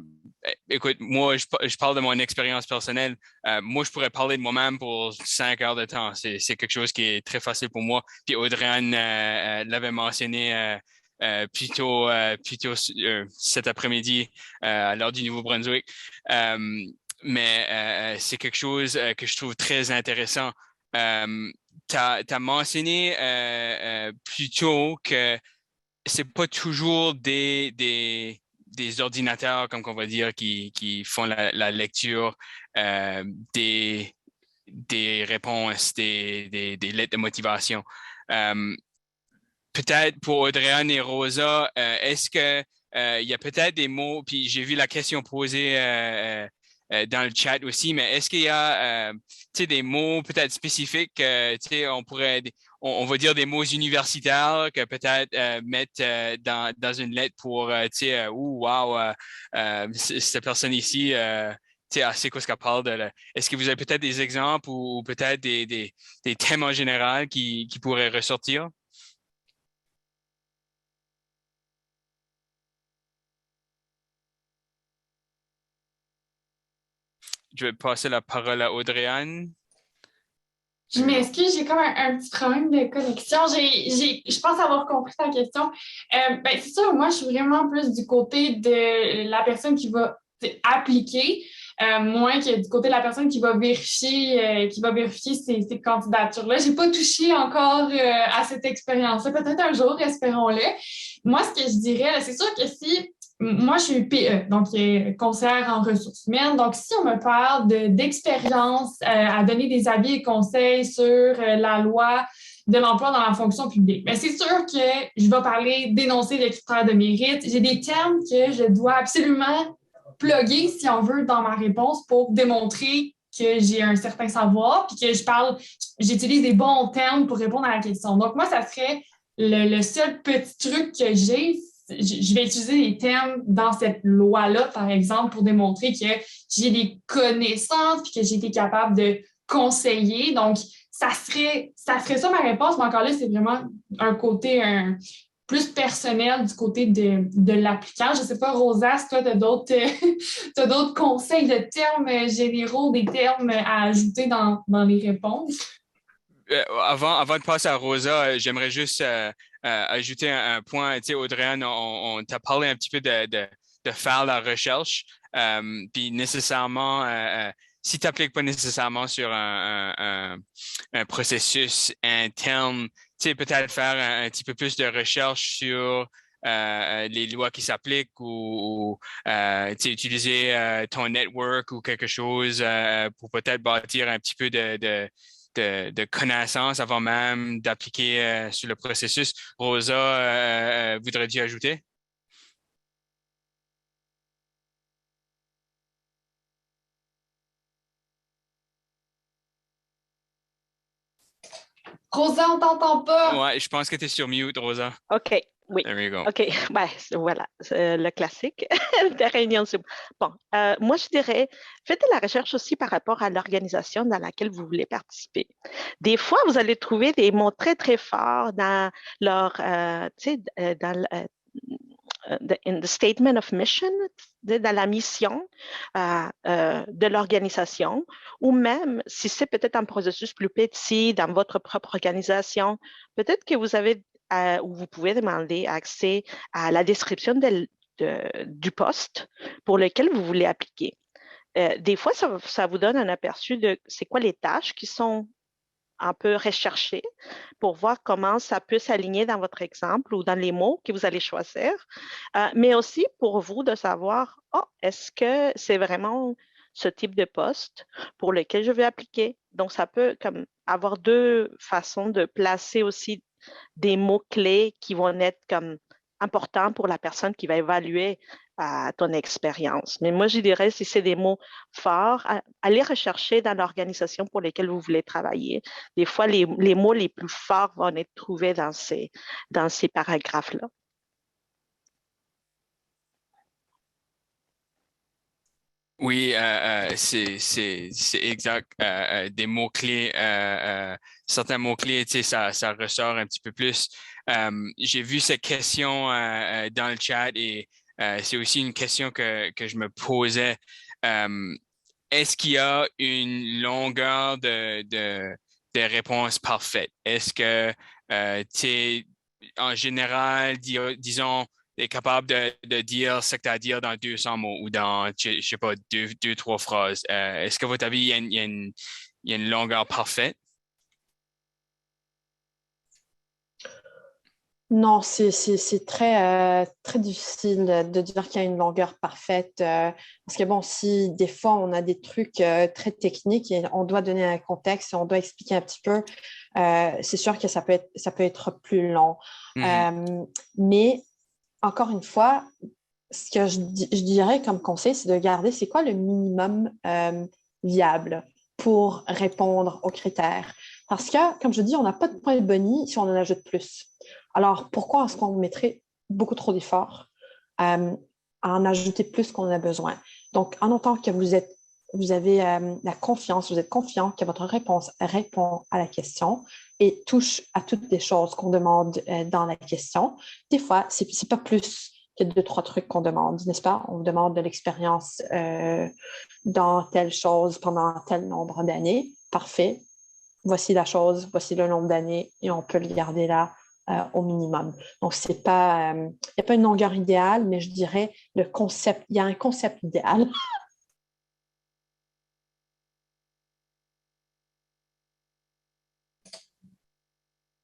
écoute, moi, je parle de mon expérience personnelle. Moi, je pourrais parler de moi-même pour 5 heures de temps. C'est quelque chose qui est très facile pour moi. Puis Audrey-Anne l'avait mentionné plutôt cet après-midi à l'heure du Nouveau-Brunswick. Mais c'est quelque chose que je trouve très intéressant. Tu as mentionné plus tôt que c'est pas toujours des ordinateurs, comme on va dire, qui font la lecture des réponses, des lettres de motivation. Peut-être pour Audrey-Anne et Rosa, est-ce que il y a peut-être des mots, puis j'ai vu la question posée dans le chat aussi, mais est-ce qu'il y a des mots peut-être spécifiques, on va dire des mots universitaires que peut-être mettre dans une lettre pour, cette personne ici, c'est quoi ce qu'elle parle de. Est-ce que vous avez peut-être des exemples ou peut-être des thèmes en général qui pourraient ressortir? Je vais passer la parole à Audrey-Anne. Je m'excuse, j'ai comme un petit problème de connexion. Je pense avoir compris ta question. C'est sûr, moi, je suis vraiment plus du côté de la personne qui va appliquer, moins que du côté de la personne qui va vérifier ces candidatures-là. Je n'ai pas touché encore à cette expérience-là. Peut-être un jour, espérons-le. Moi, ce que je dirais, c'est sûr que si moi, je suis PE, donc conseillère en ressources humaines. Donc, si on me parle d'expérience à donner des avis et conseils sur la loi de l'emploi dans la fonction publique, bien, c'est sûr que je vais parler d'énoncer les critères de mérite. J'ai des termes que je dois absolument plugger, si on veut, dans ma réponse pour démontrer que j'ai un certain savoir, puis que j'utilise des bons termes pour répondre à la question. Donc, moi, ça serait le seul petit truc que je vais utiliser des termes dans cette loi-là, par exemple, pour démontrer que j'ai des connaissances et que j'ai été capable de conseiller. Donc, ça serait ça ma réponse, mais encore là, c'est vraiment un côté plus personnel du côté de l'applicant. Je ne sais pas, Rosa, si toi, tu as d'autres conseils de termes généraux, des termes à ajouter dans les réponses? Avant de passer à Rosa, j'aimerais juste ajouter un point. Tu sais, Audrey-Anne, on t'a parlé un petit peu de faire la recherche. Puis nécessairement, si tu n'appliques pas nécessairement sur un processus interne, tu sais, peut-être faire un petit peu plus de recherche sur les lois qui s'appliquent ou utiliser ton network ou quelque chose pour peut-être bâtir un petit peu de connaissances avant même d'appliquer sur le processus. Rosa, voudrais-tu ajouter? Rosa, on t'entend pas. Ouais, je pense que tu es sur mute, Rosa. OK. Oui. There you go. OK. Ben, voilà, le classique des réunions Zoom. Bon, moi, je dirais, faites de la recherche aussi par rapport à l'organisation dans laquelle vous voulez participer. Des fois, vous allez trouver des mots très, très forts dans leur, tu sais, dans in the statement of mission, dans la mission de l'organisation, ou même si c'est peut-être un processus plus petit dans votre propre organisation, peut-être que vous avez ou vous pouvez demander accès à la description du poste pour lequel vous voulez appliquer. Des fois, ça vous donne un aperçu de c'est quoi les tâches qui sont un peu rechercher pour voir comment ça peut s'aligner dans votre exemple ou dans les mots que vous allez choisir, mais aussi pour vous de savoir, oh, est-ce que c'est vraiment ce type de poste pour lequel je vais appliquer? Donc, ça peut comme avoir deux façons de placer aussi des mots-clés qui vont être comme importants pour la personne qui va évaluer ton expérience. Mais moi, je dirais, si c'est des mots forts, allez rechercher dans l'organisation pour laquelle vous voulez travailler. Des fois, les mots les plus forts vont être trouvés dans ces paragraphes-là. Oui, c'est exact. Des mots-clés, certains mots-clés, tu sais, ça ressort un petit peu plus. J'ai vu cette question dans le chat et c'est aussi une question que je me posais. Est-ce qu'il y a une longueur de réponse parfaite? Est-ce que tu es en général, disons, est capable de dire ce que tu as à dire dans 200 mots ou dans, je sais pas, trois phrases. Est-ce que votre avis, il y a une longueur parfaite? Non, c'est très, très difficile de dire qu'il y a une longueur parfaite. Parce que bon, si des fois on a des trucs très techniques et on doit donner un contexte et on doit expliquer un petit peu, c'est sûr que ça peut être plus long. Mais encore une fois, ce que je dirais comme conseil, c'est de garder c'est quoi le minimum viable pour répondre aux critères. Parce que, comme je dis, on n'a pas de point de boni si on en ajoute plus. Alors, pourquoi est-ce qu'on mettrait beaucoup trop d'efforts à en ajouter plus qu'on en a besoin? Donc, en autant que vous avez la confiance, vous êtes confiant que votre réponse répond à la question et touche à toutes les choses qu'on demande dans la question, des fois, c'est pas plus que deux, trois trucs qu'on demande, n'est-ce pas? On demande de l'expérience dans telle chose pendant tel nombre d'années. Parfait. Voici la chose, voici le nombre d'années et on peut le garder là au minimum. Donc, il n'y a pas une longueur idéale, mais je dirais le concept, il y a un concept idéal.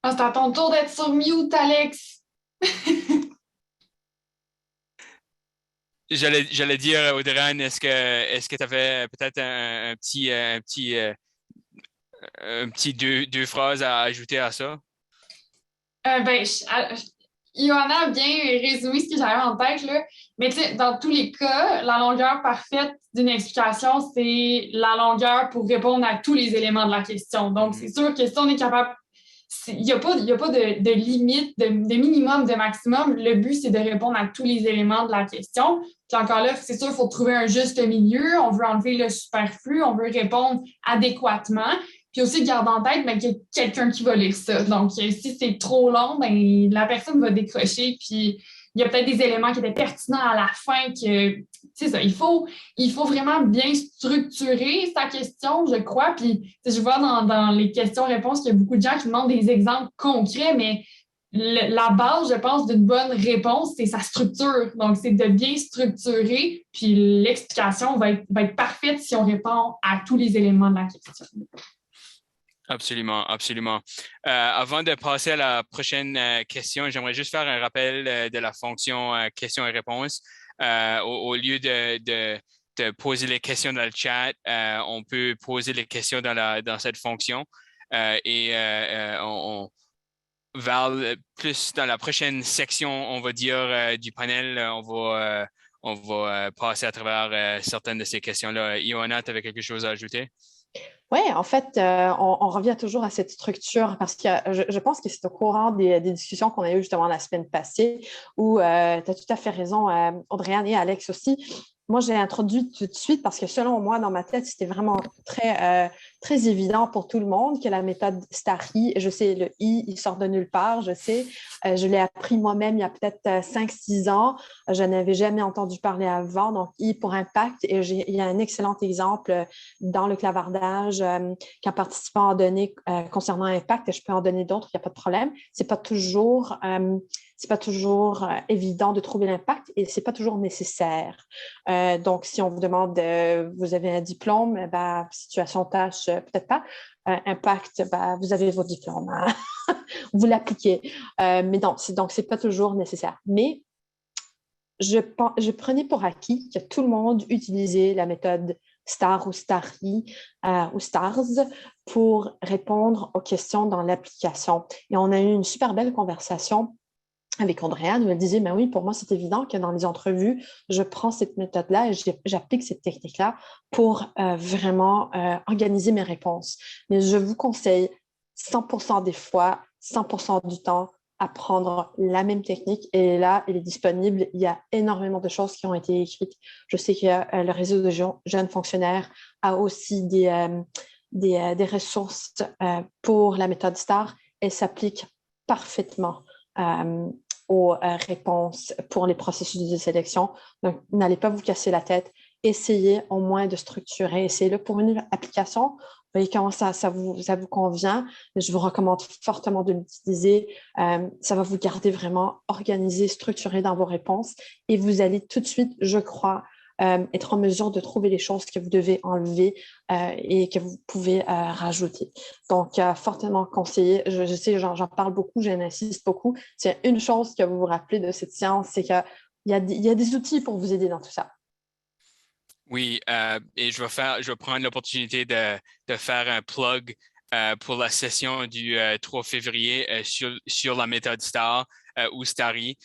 Ah, c'est à ton tour d'être sur mute, Alex. J'allais dire, Audrey, est-ce que tu avais peut-être un petit deux phrases à ajouter à ça? Johanna a bien résumé ce que j'avais en tête, là. Mais tu sais, dans tous les cas, la longueur parfaite d'une explication, c'est la longueur pour répondre à tous les éléments de la question. Donc, c'est sûr que si on est capable, il n'y a pas de limite, de minimum, de maximum. Le but, c'est de répondre à tous les éléments de la question. Puis encore là, c'est sûr, il faut trouver un juste milieu. On veut enlever le superflu, on veut répondre adéquatement. Puis aussi, garde en tête qu'il y a quelqu'un qui va lire ça. Donc, si c'est trop long, la personne va décrocher. Puis, il y a peut-être des éléments qui étaient pertinents à la fin que, c'est ça, il faut vraiment bien structurer sa question, je crois. Puis, je vois dans les questions-réponses qu'il y a beaucoup de gens qui demandent des exemples concrets, mais la base, je pense, d'une bonne réponse, c'est sa structure. Donc, c'est de bien structurer, puis l'explication va être parfaite si on répond à tous les éléments de la question. Absolument, absolument. Avant de passer à la prochaine question, j'aimerais juste faire un rappel de la fonction questions et réponses. Au lieu de poser les questions dans le chat, on peut poser les questions dans cette fonction. Vers plus dans la prochaine section, on va dire, du panel, on va passer à travers certaines de ces questions-là. Ioana, tu avais quelque chose à ajouter? Oui, en fait, on revient toujours à cette structure parce que je pense que c'est au courant des discussions qu'on a eues justement la semaine passée où tu as tout à fait raison, Audrey-Anne et Alex aussi. Moi, j'ai introduit tout de suite parce que selon moi, dans ma tête, c'était vraiment très évident pour tout le monde que la méthode STAR-I, je sais, le I, il sort de nulle part, je sais. Je l'ai appris moi-même il y a peut-être 5-6 ans. Je n'avais jamais entendu parler avant. Donc, I pour impact. Et il y a un excellent exemple dans le clavardage qu'un participant a donné concernant impact. Et je peux en donner d'autres, il n'y a pas de problème. C'est pas toujours évident de trouver l'impact et c'est pas toujours nécessaire. Donc, si on vous demande, vous avez un diplôme, situation tâche, peut-être pas. Impact, vous avez vos diplômes. Hein? Vous l'appliquez. Mais non, donc, c'est pas toujours nécessaire. Mais je prenais pour acquis que tout le monde utilisait la méthode STAR ou STAR-I ou STARS pour répondre aux questions dans l'application. Et on a eu une super belle conversation avec Andréane, où elle disait, oui, pour moi, c'est évident que dans les entrevues, je prends cette méthode-là et j'applique cette technique-là pour vraiment organiser mes réponses. Mais je vous conseille 100% des fois, 100% du temps, à prendre la même technique. Et là, elle est disponible. Il y a énormément de choses qui ont été écrites. Je sais que le réseau de jeunes fonctionnaires a aussi des ressources pour la méthode STAR. Elle s'applique parfaitement aux réponses pour les processus de sélection. Donc, n'allez pas vous casser la tête. Essayez au moins de structurer. Essayez-le pour une application. Vous voyez comment ça vous convient. Je vous recommande fortement de l'utiliser. Ça va vous garder vraiment organisé, structuré dans vos réponses et vous allez tout de suite, je crois, être en mesure de trouver les choses que vous devez enlever et que vous pouvez rajouter. Donc, fortement conseillé. Je sais, j'en parle beaucoup, j'en insiste beaucoup. C'est une chose que vous vous rappelez de cette séance, c'est qu'il y a des outils pour vous aider dans tout ça. Oui, et je vais prendre l'opportunité de faire un plug pour la session du 3 février sur la méthode STAR ou STAR-I.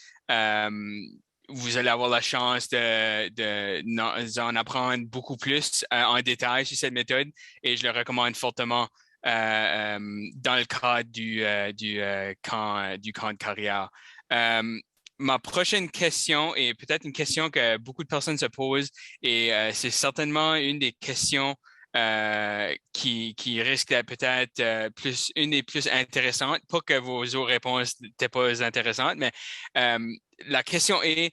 Vous allez avoir la chance d'en apprendre beaucoup plus en détail sur cette méthode et je le recommande fortement dans le cadre du camp de carrière. Ma prochaine question est peut-être une question que beaucoup de personnes se posent et c'est certainement une des questions qui risque d'être peut-être une des plus intéressantes. Pas que vos autres réponses n'étaient pas intéressantes, mais la question est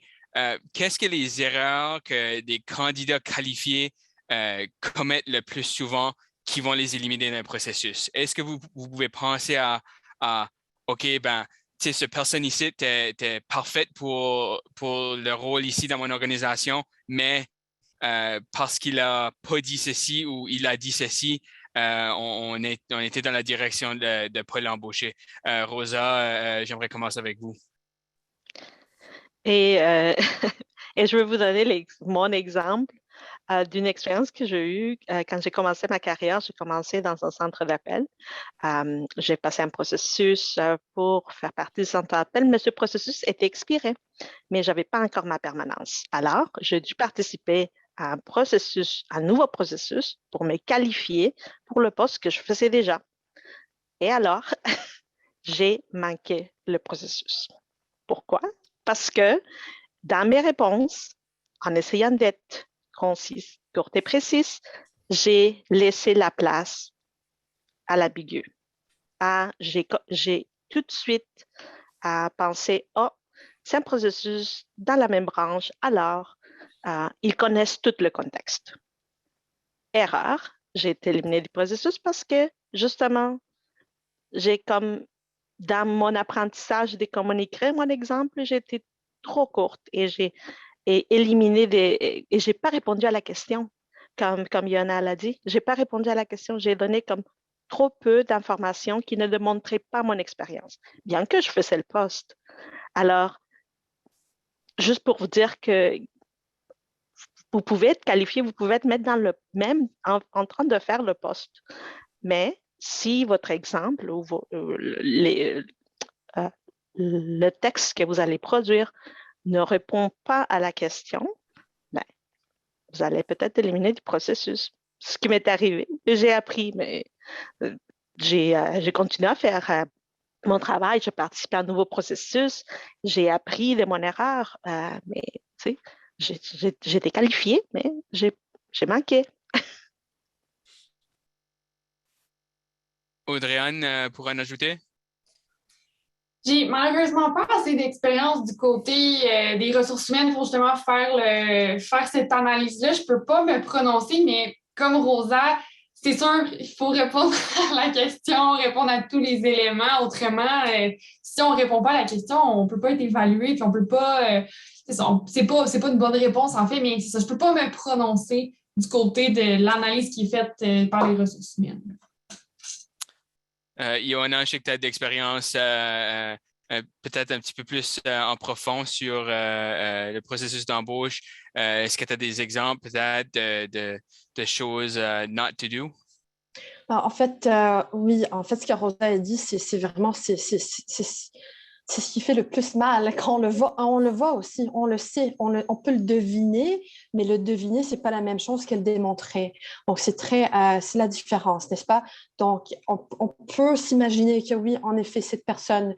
qu'est-ce que les erreurs que des candidats qualifiés commettent le plus souvent qui vont les éliminer d'un processus? Est-ce que vous pouvez penser à OK, cette personne ici était parfaite pour le rôle ici dans mon organisation, mais parce qu'il n'a pas dit ceci ou il a dit ceci, on était dans la direction de ne pas l'embaucher. Rosa, j'aimerais commencer avec vous. Et, et je vais vous donner mon exemple d'une expérience que j'ai eue quand j'ai commencé ma carrière. J'ai commencé dans un centre d'appel. J'ai passé un processus pour faire partie du centre d'appel, mais ce processus était expiré, mais je n'avais pas encore ma permanence. Alors, j'ai dû participer à un nouveau processus pour me qualifier pour le poste que je faisais déjà. Et alors, j'ai manqué le processus. Pourquoi? Parce que dans mes réponses, en essayant d'être concise, courte et précise, j'ai laissé la place à l'ambigu. J'ai tout de suite pensé, c'est un processus dans la même branche, alors ils connaissent tout le contexte. Erreur, j'ai été éliminée du processus parce que, justement, dans mon apprentissage de communiquer, mon exemple, j'ai été trop courte et j'ai éliminé et j'ai pas répondu à la question, comme Yona l'a dit. J'ai pas répondu à la question. J'ai donné comme trop peu d'informations qui ne démontraient pas mon expérience, bien que je faisais le poste. Alors, juste pour vous dire que vous pouvez être qualifié, vous pouvez être mettre dans le même en train de faire le poste. Mais si votre exemple ou le texte que vous allez produire ne répond pas à la question, vous allez peut-être éliminer du processus. Ce qui m'est arrivé, j'ai appris, mais j'ai continué à faire mon travail, j'ai participé à un nouveau processus, j'ai appris de mon erreur, mais tu sais, j'étais qualifiée, mais j'ai manqué. Audrey-Anne, pour en ajouter? J'ai malheureusement pas assez d'expérience du côté des ressources humaines pour justement faire cette analyse-là. Je peux pas me prononcer, mais comme Rosa, c'est sûr, il faut répondre à la question, répondre à tous les éléments. Autrement, si on répond pas à la question, on peut pas être évalué, puis on peut pas. C'est pas une bonne réponse en fait, mais c'est ça. Je peux pas me prononcer du côté de l'analyse qui est faite par les ressources humaines. Johanna, je sais que tu as d'expérience peut-être un petit peu plus en profond sur le processus d'embauche. Est-ce que tu as des exemples peut-être de choses not to do? En fait, oui, en fait, ce que Rosa a dit, c'est vraiment c'est ce qui fait le plus mal. Quand on le voit aussi, on le sait, on peut le deviner, mais le deviner, c'est pas la même chose que le démontrer. Donc, c'est la différence, n'est-ce pas? Donc, on peut s'imaginer que oui, en effet, cette personne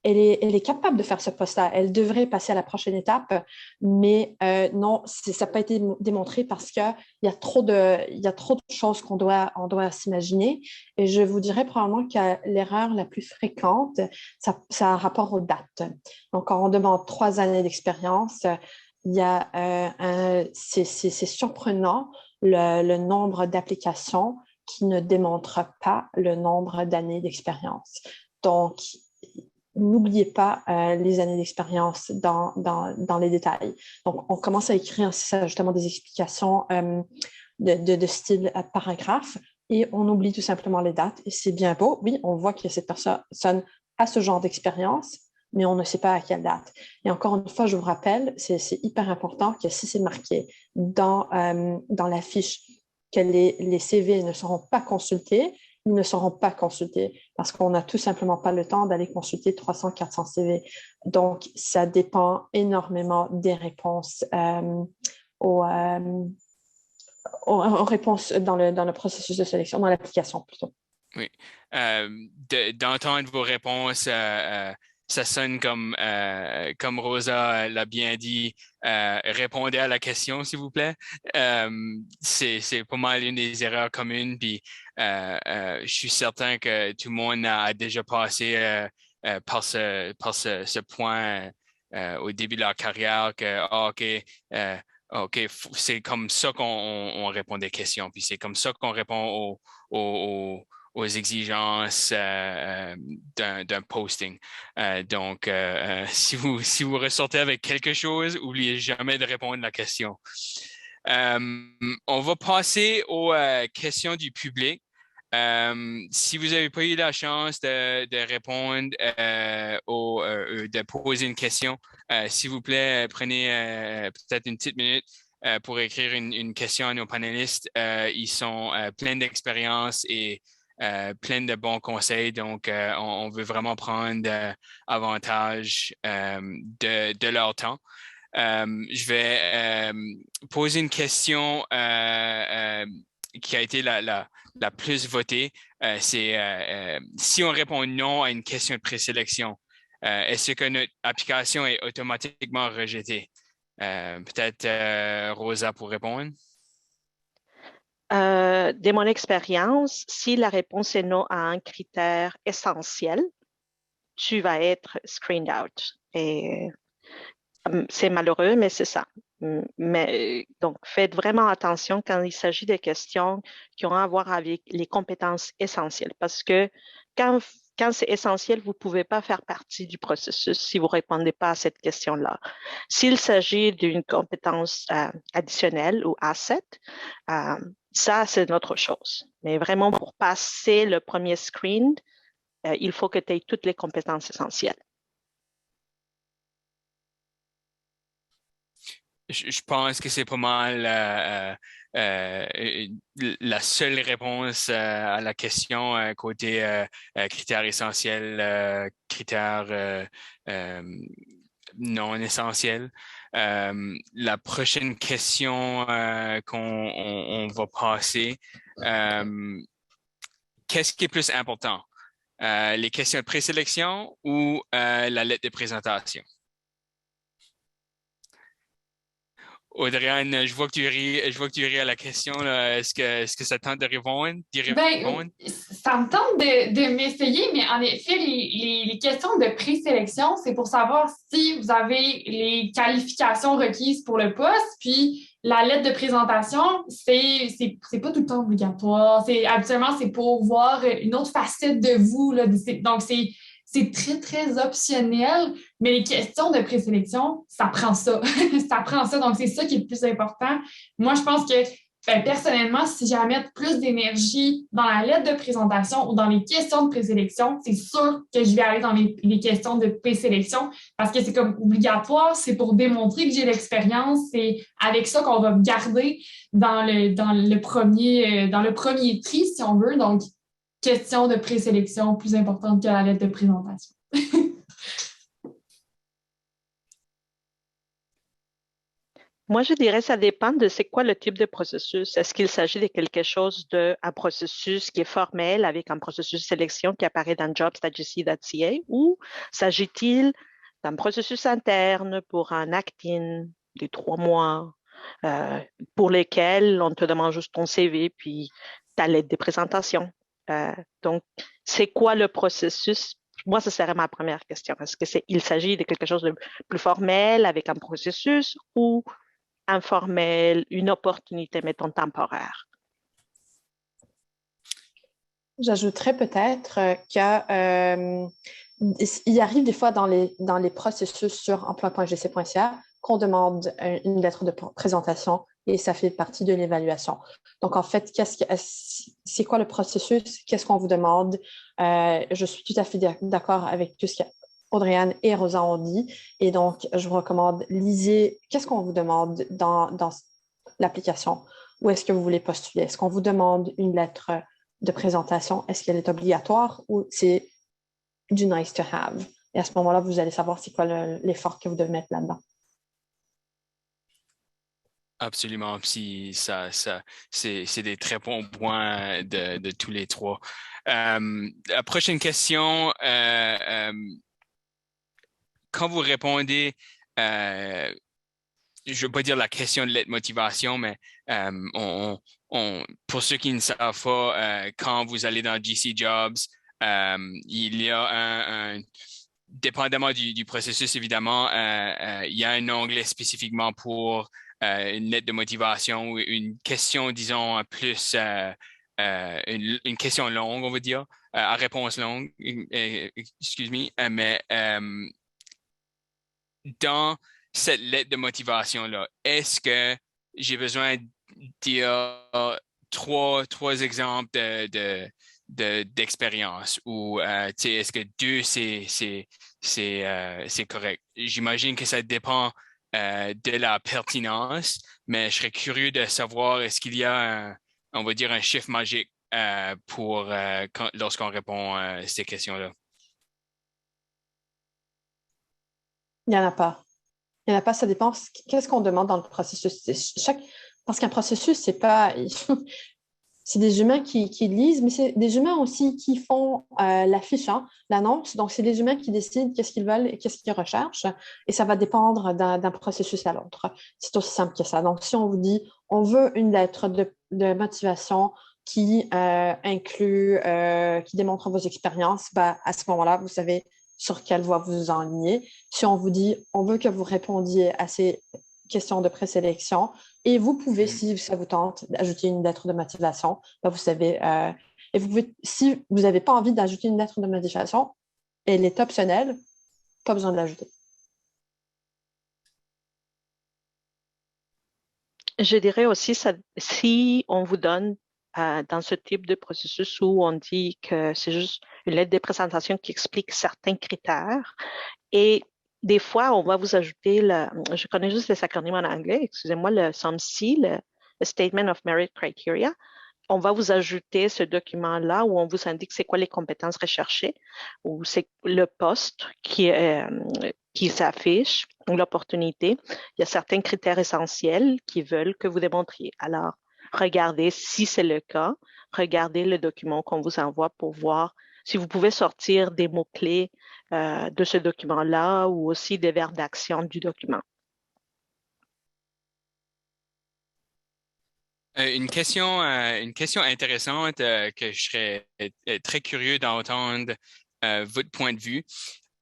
elle est capable de faire ce poste-là. Elle devrait passer à la prochaine étape, mais non, ça n'a pas été démontré parce qu'il y a trop de choses on doit s'imaginer. Et je vous dirais probablement que l'erreur la plus fréquente, ça a rapport aux dates. Donc, quand on demande 3 années d'expérience, c'est surprenant le nombre d'applications qui ne démontrent pas le nombre d'années d'expérience. Donc, n'oubliez pas les années d'expérience dans les détails. Donc, on commence à écrire justement des explications de style paragraphe et on oublie tout simplement les dates. Et c'est bien beau. Oui, on voit que cette personne a ce genre d'expérience, mais on ne sait pas à quelle date. Et encore une fois, je vous rappelle, c'est hyper important que si c'est marqué dans la fiche que les CV ne seront pas consultés, ils ne seront pas consultés parce qu'on n'a tout simplement pas le temps d'aller consulter 300, 400 CV. Donc, ça dépend énormément des réponses aux réponses dans le processus de sélection, dans l'application plutôt. Oui. D'entendre vos réponses, ça sonne comme Rosa l'a bien dit, répondez à la question, s'il vous plaît. C'est pas mal une des erreurs communes, puis je suis certain que tout le monde a déjà passé par ce point au début de leur carrière que, OK, c'est comme ça qu'on répond des questions, puis c'est comme ça qu'on répond aux exigences d'un posting. Donc, si vous ressortez avec quelque chose, n'oubliez jamais de répondre à la question. On va passer aux questions du public. Si vous n'avez pas eu la chance de répondre de poser une question, s'il vous plaît, prenez peut-être une petite minute pour écrire une question à nos panélistes. Ils sont pleins d'expérience et plein de bons conseils. Donc, on veut vraiment prendre avantage de leur temps. Je vais poser une question qui a été la plus votée. C'est si on répond non à une question de présélection, est-ce que notre application est automatiquement rejetée? Peut-être Rosa pour répondre. De mon expérience, si la réponse est non à un critère essentiel, tu vas être screened out. Et c'est malheureux, mais c'est ça. Mais, donc, faites vraiment attention quand il s'agit de questions qui ont à voir avec les compétences essentielles, parce que quand c'est essentiel, vous ne pouvez pas faire partie du processus si vous ne répondez pas à cette question-là. S'il s'agit d'une compétence additionnelle ou asset, ça, c'est une autre chose. Mais vraiment, pour passer le premier screen, il faut que tu aies toutes les compétences essentielles. Je pense que c'est pas mal la seule réponse à la question côté critères essentiels, critères non essentiel. La prochaine question qu'on va passer, qu'est-ce qui est plus important? Les questions de présélection ou la lettre de présentation? Audrey-Anne, je vois que tu ris à la question, là. Est-ce que ça tente de répondre? Ça me tente de m'essayer, mais en effet, les questions de présélection, c'est pour savoir si vous avez les qualifications requises pour le poste, puis la lettre de présentation, c'est pas tout le temps obligatoire. Habituellement, c'est pour voir une autre facette de vous, là. Donc, c'est très, très optionnel, mais les questions de présélection, ça prend ça. Ça prend ça. Donc, c'est ça qui est le plus important. Moi, je pense que personnellement, si j'ai à mettre plus d'énergie dans la lettre de présentation ou dans les questions de présélection, c'est sûr que je vais aller dans les questions de présélection parce que c'est comme obligatoire, c'est pour démontrer que j'ai l'expérience, c'est avec ça qu'on va me garder dans le premier tri, si on veut. Donc, question de présélection plus importante que la lettre de présentation. Moi, je dirais que ça dépend de c'est quoi le type de processus. Est-ce qu'il s'agit de quelque chose un processus qui est formel avec un processus de sélection qui apparaît dans jobs.gc.ca ou s'agit-il d'un processus interne pour un act-in de 3 mois pour lesquels on te demande juste ton CV puis ta lettre de présentation? Donc, c'est quoi le processus? Moi, ce serait ma première question. Est-ce qu'il s'agit de quelque chose de plus formel avec un processus ou informel, une opportunité, mettons, temporaire? J'ajouterais peut-être qu'il arrive des fois dans les processus sur emploi.gc.ca qu'on demande une lettre de présentation et ça fait partie de l'évaluation. Donc, en fait, c'est quoi le processus? Qu'est-ce qu'on vous demande? Je suis tout à fait d'accord avec tout ce qu'Audrey-Anne et Rosa ont dit. Et donc, je vous recommande, lisez qu'est-ce qu'on vous demande dans l'application. Où est-ce que vous voulez postuler? Est-ce qu'on vous demande une lettre de présentation? Est-ce qu'elle est obligatoire ou c'est du nice to have? Et à ce moment-là, vous allez savoir c'est quoi l'effort que vous devez mettre là-dedans. Absolument. Puis c'est des très bons points de tous les trois. La prochaine question, quand vous répondez, je ne veux pas dire la question de lettre motivation, mais pour ceux qui ne savent pas, quand vous allez dans GC Jobs, il y a dépendamment du processus, évidemment, il y a un onglet spécifiquement pour une lettre de motivation ou une question, disons, plus une question longue, on va dire, à réponse longue, excuse-moi, mais dans cette lettre de motivation-là, est-ce que j'ai besoin de dire trois exemples d'expérience ou est-ce que 2 c'est correct? J'imagine que ça dépend de la pertinence, mais je serais curieux de savoir est-ce qu'il y a on va dire un chiffre magique lorsqu'on répond à ces questions-là. Il n'y en a pas. Il n'y en a pas, ça dépend. Qu'est-ce qu'on demande dans le processus? Parce qu'un processus, c'est pas. C'est des humains qui lisent, mais c'est des humains aussi qui font l'affiche, l'annonce. Donc, c'est des humains qui décident qu'est-ce qu'ils veulent et qu'est-ce qu'ils recherchent. Et ça va dépendre d'un processus à l'autre. C'est aussi simple que ça. Donc, si on vous dit, on veut une lettre de motivation qui inclut, qui démontre vos expériences, à ce moment-là, vous savez sur quelle voie vous enlignez. Si on vous dit, on veut que vous répondiez à ces questions de présélection, et vous pouvez, si ça vous tente, ajouter une lettre de motivation. Vous savez, et vous pouvez, si vous n'avez pas envie d'ajouter une lettre de motivation, elle est optionnelle, pas besoin de l'ajouter. Je dirais aussi, si on vous donne dans ce type de processus où on dit que c'est juste une lettre de présentation qui explique certains critères et des fois, on va vous ajouter je connais juste les acronymes en anglais, excusez-moi, le SOMC, le Statement of Merit Criteria. on va vous ajouter ce document-là où on vous indique c'est quoi les compétences recherchées ou c'est le poste qui s'affiche ou l'opportunité. Il y a certains critères essentiels qui veulent que vous démontriez. Alors, regardez si c'est le cas, regardez le document qu'on vous envoie pour voir si vous pouvez sortir des mots-clés de ce document-là ou aussi des verbes d'action du document. Une question intéressante que je serais très curieux d'entendre votre point de vue.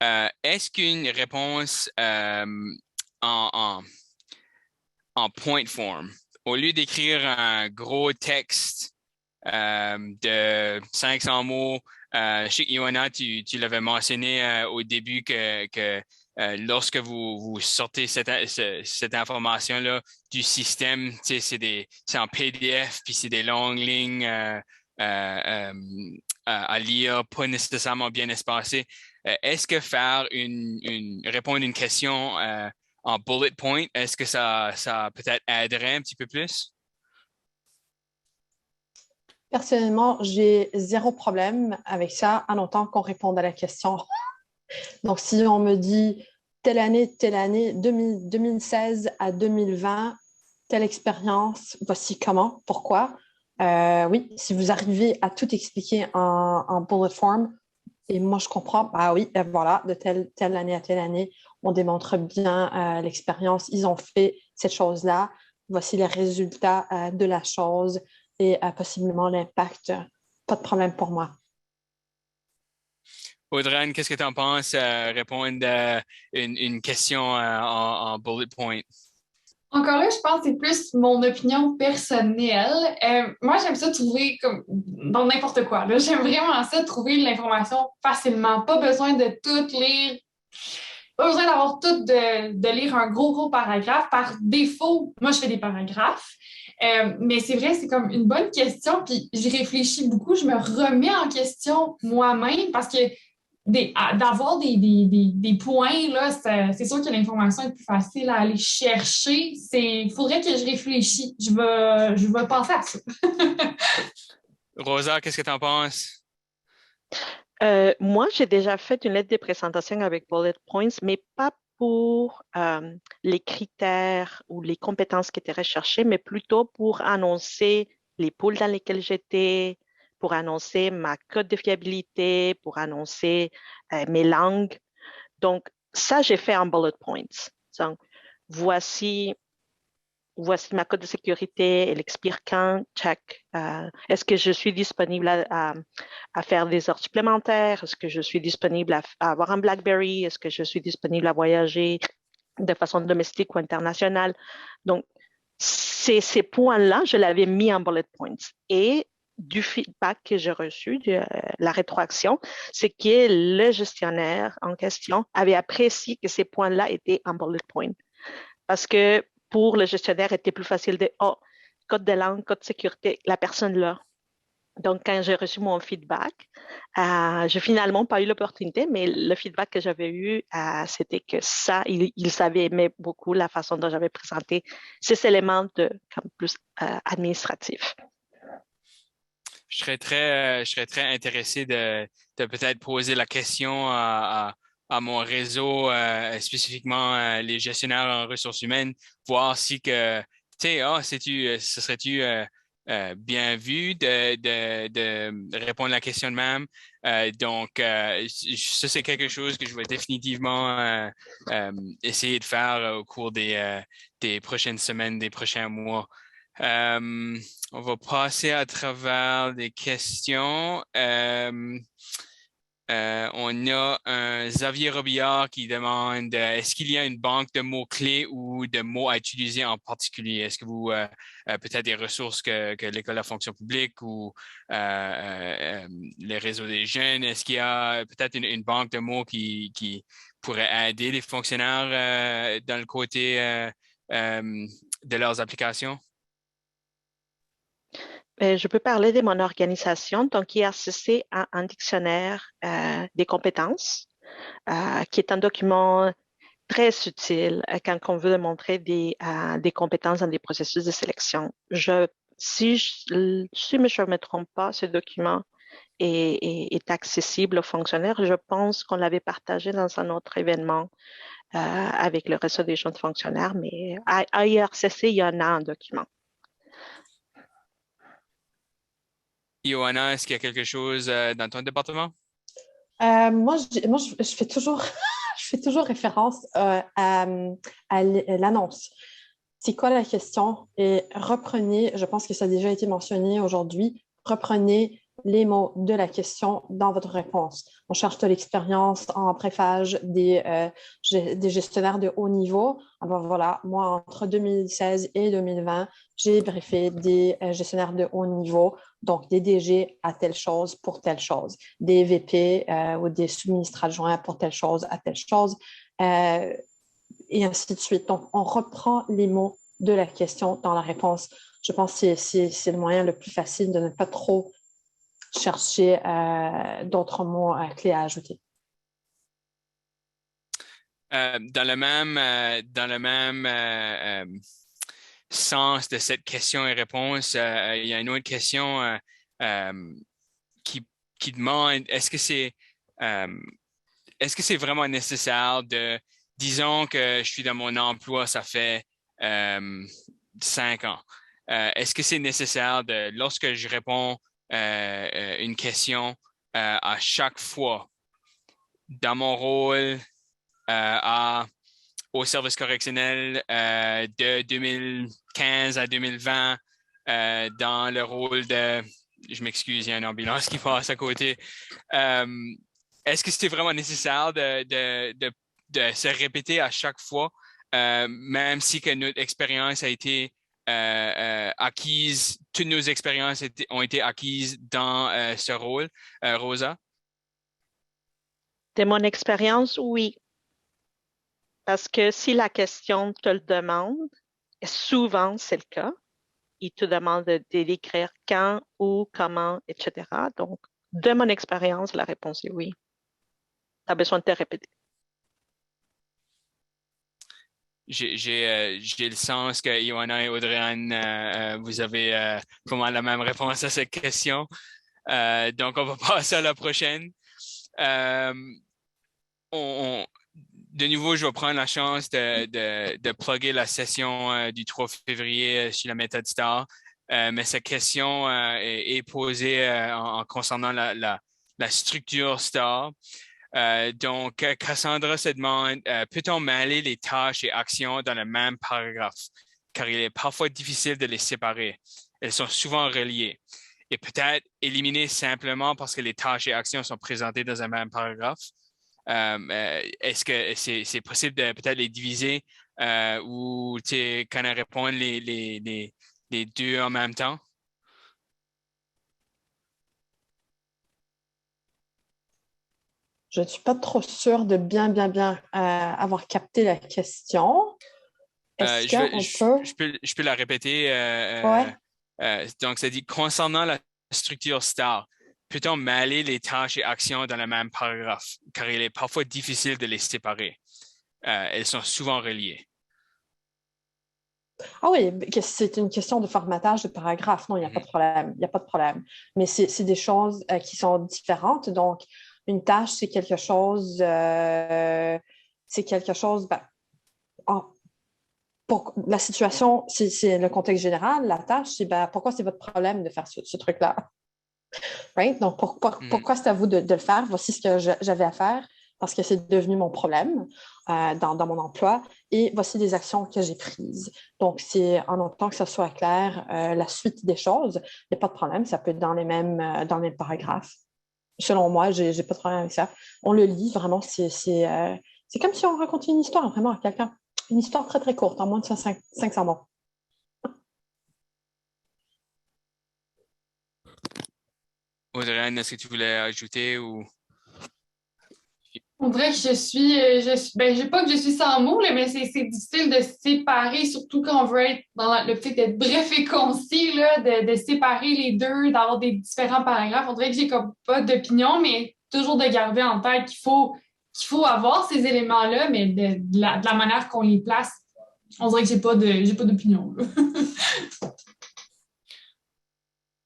Est-ce qu'une réponse en point form, au lieu d'écrire un gros texte de 500 mots, je sais que Ioana, tu l'avais mentionné au début que lorsque vous sortez cette information-là du système, c'est en PDF, puis c'est des longues lignes à lire, pas nécessairement bien espacées. Est-ce que faire répondre à une question en bullet point, est-ce que ça peut-être aiderait un petit peu plus? Personnellement, j'ai zéro problème avec ça en autant qu'on réponde à la question. Donc, si on me dit telle année, 2016 à 2020, telle expérience, voici comment, pourquoi. Oui, si vous arrivez à tout expliquer en bullet form, et moi je comprends, bah oui, voilà, de telle année à telle année, on démontre bien l'expérience, ils ont fait cette chose-là, voici les résultats de la chose et possiblement l'impact. Pas de problème pour moi. Audrey, qu'est-ce que tu en penses répondre à une question en bullet point? Encore là, je pense que c'est plus mon opinion personnelle. Moi, j'aime ça trouver comme dans n'importe quoi. Là. J'aime vraiment ça, trouver l'information facilement. Pas besoin de tout lire. Pas besoin d'avoir tout de lire un gros paragraphe. Par défaut, moi, je fais des paragraphes. Mais c'est vrai, c'est comme une bonne question. Puis j'y réfléchis beaucoup. Je me remets en question moi-même parce que d'avoir des points, là, c'est sûr que l'information est plus facile à aller chercher. Il faudrait que je réfléchisse. Je vais penser à ça. Rosa, qu'est-ce que tu en penses? Moi, j'ai déjà fait une lettre de présentation avec bullet points, mais pas pour les critères ou les compétences qui étaient recherchées, mais plutôt pour annoncer les pôles dans lesquels j'étais, pour annoncer ma cote de fiabilité, pour annoncer mes langues. Donc, ça, j'ai fait en bullet points. Donc, voici ma cote de sécurité, elle expire quand, check. Est-ce que je suis disponible à faire des heures supplémentaires? Est-ce que je suis disponible à avoir un BlackBerry? Est-ce que je suis disponible à voyager de façon domestique ou internationale? Donc, ces points-là, je l'avais mis en bullet points. Et du feedback que j'ai reçu, de la rétroaction, c'est que le gestionnaire en question avait apprécié que ces points-là étaient en bullet point. Parce que pour le gestionnaire, c'était plus facile de code de langue, code de sécurité, la personne là. Donc, quand j'ai reçu mon feedback, j'ai finalement pas eu l'opportunité, mais le feedback que j'avais eu, c'était que ça, ils avaient aimé beaucoup la façon dont j'avais présenté ces éléments comme plus administratifs. Je serais très intéressé de peut-être poser la question à mon réseau, spécifiquement les gestionnaires en ressources humaines, voir si que, tu sais, ce serait-tu bien vu de répondre à la question de même. Donc, ça, c'est quelque chose que je vais définitivement essayer de faire au cours des prochaines semaines, des prochains mois. On va passer à travers des questions. On a un Xavier Robillard qui demande est-ce qu'il y a une banque de mots-clés ou de mots à utiliser en particulier? Est-ce que vous peut-être des ressources que l'École de la fonction publique ou les réseaux des jeunes, est-ce qu'il y a peut-être une banque de mots qui pourrait aider les fonctionnaires dans le côté de leurs applications? Je peux parler de mon organisation. Donc, IRCC a un dictionnaire des compétences qui est un document très utile quand on veut démontrer des compétences dans des processus de sélection. si je ne me trompe pas, ce document est accessible aux fonctionnaires. Je pense qu'on l'avait partagé dans un autre événement avec le réseau des jeunes fonctionnaires, mais à IRCC, il y en a un document. Ioana, est-ce qu'il y a quelque chose dans ton département? Moi, je fais toujours, je fais toujours référence à l'annonce. C'est quoi la question? Et reprenez, je pense que ça a déjà été mentionné aujourd'hui, reprenez les mots de la question dans votre réponse. On cherche de l'expérience en préphage des gestionnaires de haut niveau. Alors voilà, moi, entre 2016 et 2020, j'ai briefé des gestionnaires de haut niveau, donc des DG à telle chose pour telle chose, des VP ou des sous-ministres adjoints pour telle chose à telle chose, et ainsi de suite. Donc, on reprend les mots de la question dans la réponse. Je pense que c'est le moyen le plus facile de ne pas trop chercher d'autres mots clés à ajouter. Dans le même sens de cette question et réponse, il y a une autre question qui demande est-ce que c'est vraiment nécessaire disons que je suis dans mon emploi, ça fait 5 ans. Est-ce que c'est nécessaire lorsque je réponds une question à chaque fois dans mon rôle au service correctionnel de 2015 à 2020 dans le rôle je m'excuse, il y a une ambulance qui passe à côté. Est-ce que c'était vraiment nécessaire de se répéter à chaque fois, même si que notre expérience a été acquise, toutes nos expériences ont été acquises dans ce rôle, Rosa? De mon expérience, oui. Parce que si la question te le demande, et souvent c'est le cas, il te demande de décrire quand, où, comment, etc. Donc, de mon expérience, la réponse est oui. Tu as besoin de te répéter. J'ai le sens que Ioana et Audrey-Anne, vous avez vraiment la même réponse à cette question. Donc, on va passer à la prochaine. De nouveau, je vais prendre la chance de plugger la session du 3 février sur la méthode STAR. Mais cette question est posée en concernant la structure STAR. Donc, Cassandra se demande, peut-on mêler les tâches et actions dans le même paragraphe? Car il est parfois difficile de les séparer. Elles sont souvent reliées. Et peut-être éliminer simplement parce que les tâches et actions sont présentées dans un même paragraphe. Est-ce que c'est possible de peut-être les diviser ou quand on répond les deux en même temps? Je ne suis pas trop sûre de bien avoir capté la question. Je peux la répéter. Ouais. Donc, ça dit, concernant la structure STAR, peut-on mêler les tâches et actions dans le même paragraphe? Car il est parfois difficile de les séparer. Elles sont souvent reliées. Ah oui, c'est une question de formatage de paragraphe. Non, il n'y a pas de problème. Il n'y a pas de problème. Mais c'est des choses qui sont différentes. Donc, une tâche, c'est quelque chose, pour la situation, c'est le contexte général. La tâche, c'est pourquoi c'est votre problème de faire ce truc-là? Right? Donc, pourquoi c'est à vous de le faire? Voici ce que j'avais à faire parce que c'est devenu mon problème dans mon emploi et voici des actions que j'ai prises. Donc, c'est en autant que ça soit clair, la suite des choses, il n'y a pas de problème. Ça peut être dans les mêmes paragraphes. Selon moi, je n'ai pas de problème avec ça. On le lit vraiment, c'est comme si on racontait une histoire vraiment à quelqu'un. Une histoire très, très courte, en moins de 500 mots. Audrey-Anne, est-ce que tu voulais ajouter ou... On dirait que je pas que je suis sans mots, là, mais c'est difficile de séparer, surtout quand on veut être dans l'optique d'être bref et concis, là, de séparer les deux, d'avoir des différents paragraphes. On dirait que j'ai comme pas d'opinion, mais toujours de garder en tête qu'il faut avoir ces éléments-là, mais de la manière qu'on les place, on dirait que j'ai pas d'opinion.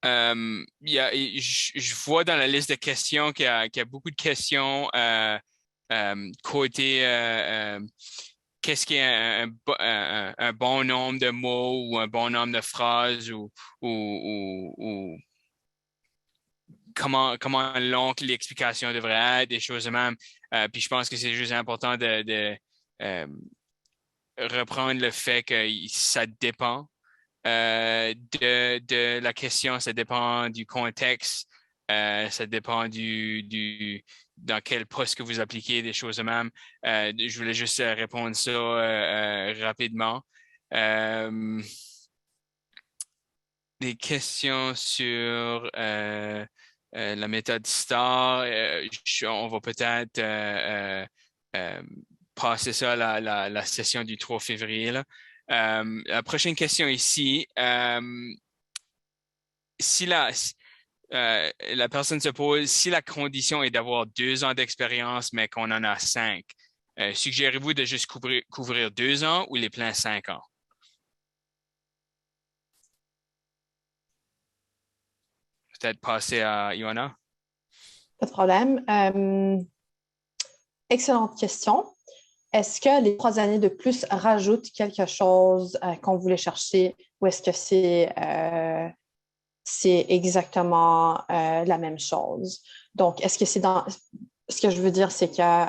Je vois dans la liste de questions qu'il y a beaucoup de questions côté qu'est-ce qui est un bon nombre de mots ou un bon nombre de phrases ou comment long que l'explication devrait être, des choses de même. Puis je pense que c'est juste important de reprendre le fait que ça dépend de la question, ça dépend du contexte, ça dépend dans quel poste que vous appliquez, des choses de même. Je voulais juste répondre ça rapidement. Des questions sur la méthode STAR. On va peut-être passer ça à la session du 3 février, là. La prochaine question ici, si la personne se pose, si la condition est d'avoir 2 ans d'expérience, mais qu'on en a 5, suggérez-vous de juste couvrir 2 ans ou les pleins 5 ans? Peut-être passer à Ioana? Pas de problème. Excellente question. Est-ce que les 3 années de plus rajoutent quelque chose qu'on voulait chercher ou est-ce que c'est exactement la même chose? Donc, est-ce que c'est dans... Ce que je veux dire, c'est que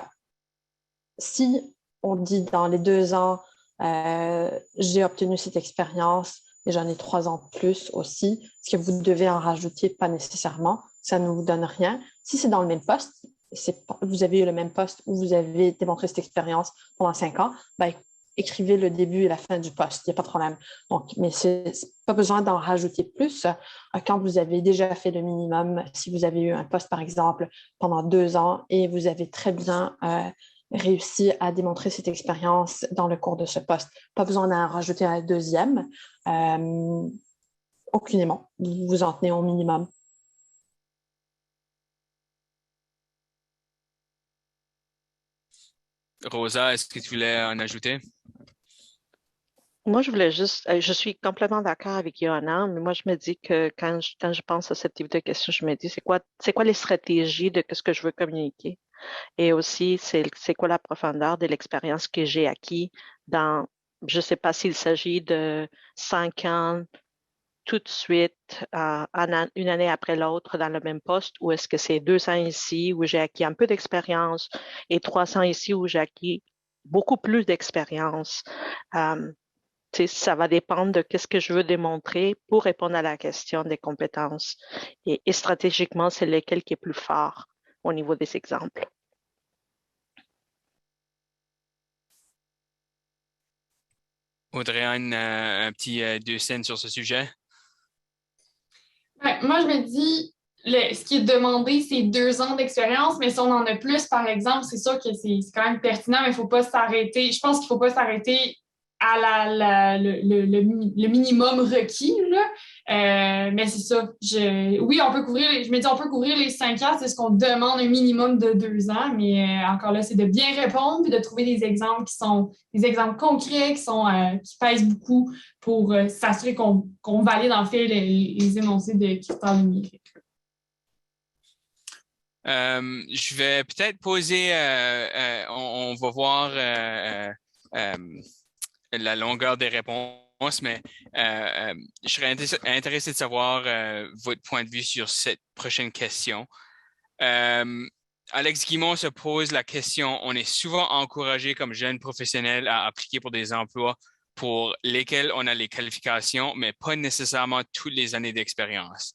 si on dit dans les 2 ans, j'ai obtenu cette expérience et j'en ai 3 ans de plus aussi, est-ce que vous devez en rajouter? Pas nécessairement. Ça ne vous donne rien. Si c'est dans le même poste, vous avez eu le même poste où vous avez démontré cette expérience pendant 5 ans, ben, écrivez le début et la fin du poste, il n'y a pas de problème. Donc, mais c'est pas besoin d'en rajouter plus quand vous avez déjà fait le minimum. Si vous avez eu un poste, par exemple, pendant 2 ans et vous avez très bien réussi à démontrer cette expérience dans le cours de ce poste, pas besoin d'en rajouter un deuxième. Aucunement, vous vous en tenez au minimum. Rosa, est-ce que tu voulais en ajouter? Moi, je voulais juste, je suis complètement d'accord avec Johanna, mais moi, je me dis que quand je pense à ce type de questions, je me dis, c'est quoi les stratégies de ce que je veux communiquer? Et aussi, c'est quoi la profondeur de l'expérience que j'ai acquis dans, je ne sais pas s'il s'agit de 5 ans tout de suite, une année après l'autre dans le même poste, ou est-ce que c'est 2 ans ici où j'ai acquis un peu d'expérience et 3 ans ici où j'ai acquis beaucoup plus d'expérience? Ça va dépendre de ce que je veux démontrer pour répondre à la question des compétences. Et stratégiquement, c'est lequel qui est plus fort au niveau des exemples. Audrey-Anne, un petit 2 cents sur ce sujet? Ouais, moi, je me dis, ce qui est demandé, c'est 2 ans d'expérience, mais si on en a plus, par exemple, c'est sûr que c'est quand même pertinent, mais il ne faut pas s'arrêter. Je pense qu'il ne faut pas s'arrêter à le minimum requis, là. Mais c'est ça. Oui, on peut je me dis, on peut couvrir les 5 ans, c'est ce qu'on demande un minimum de 2 ans, mais encore là, c'est de bien répondre et de trouver des exemples qui sont des exemples concrets, qui pèsent beaucoup pour s'assurer qu'on valide en fait les énoncés de critères numériques. Je vais peut-être poser, on va voir la longueur des réponses, mais je serais intéressé de savoir votre point de vue sur cette prochaine question. Alex Guimond se pose la question, on est souvent encouragé comme jeunes professionnels à appliquer pour des emplois pour lesquels on a les qualifications, mais pas nécessairement toutes les années d'expérience.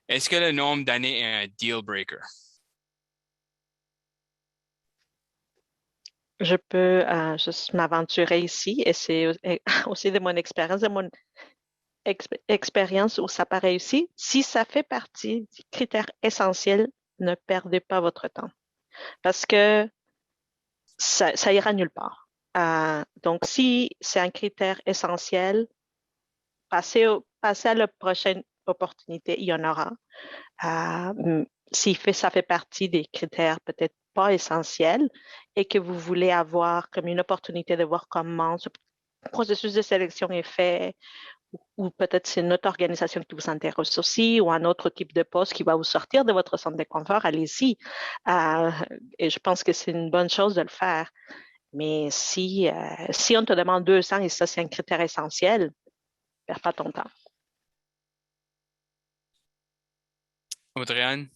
Est-ce que le nombre d'années est un deal breaker? Je peux juste m'aventurer ici et c'est aussi de mon expérience, expérience où ça paraît réussi. Si ça fait partie des critères essentiels, ne perdez pas votre temps parce que ça ira nulle part. Donc, si c'est un critère essentiel, passez à la prochaine opportunité, il y en aura. Si ça fait partie des critères peut-être pas essentiels et que vous voulez avoir comme une opportunité de voir comment ce processus de sélection est fait ou peut-être c'est une autre organisation qui vous intéresse aussi, ou un autre type de poste qui va vous sortir de votre zone de confort, allez-y. Et je pense que c'est une bonne chose de le faire. Mais si on te demande 200 et ça, c'est un critère essentiel, perds pas ton temps. Audrey-Anne?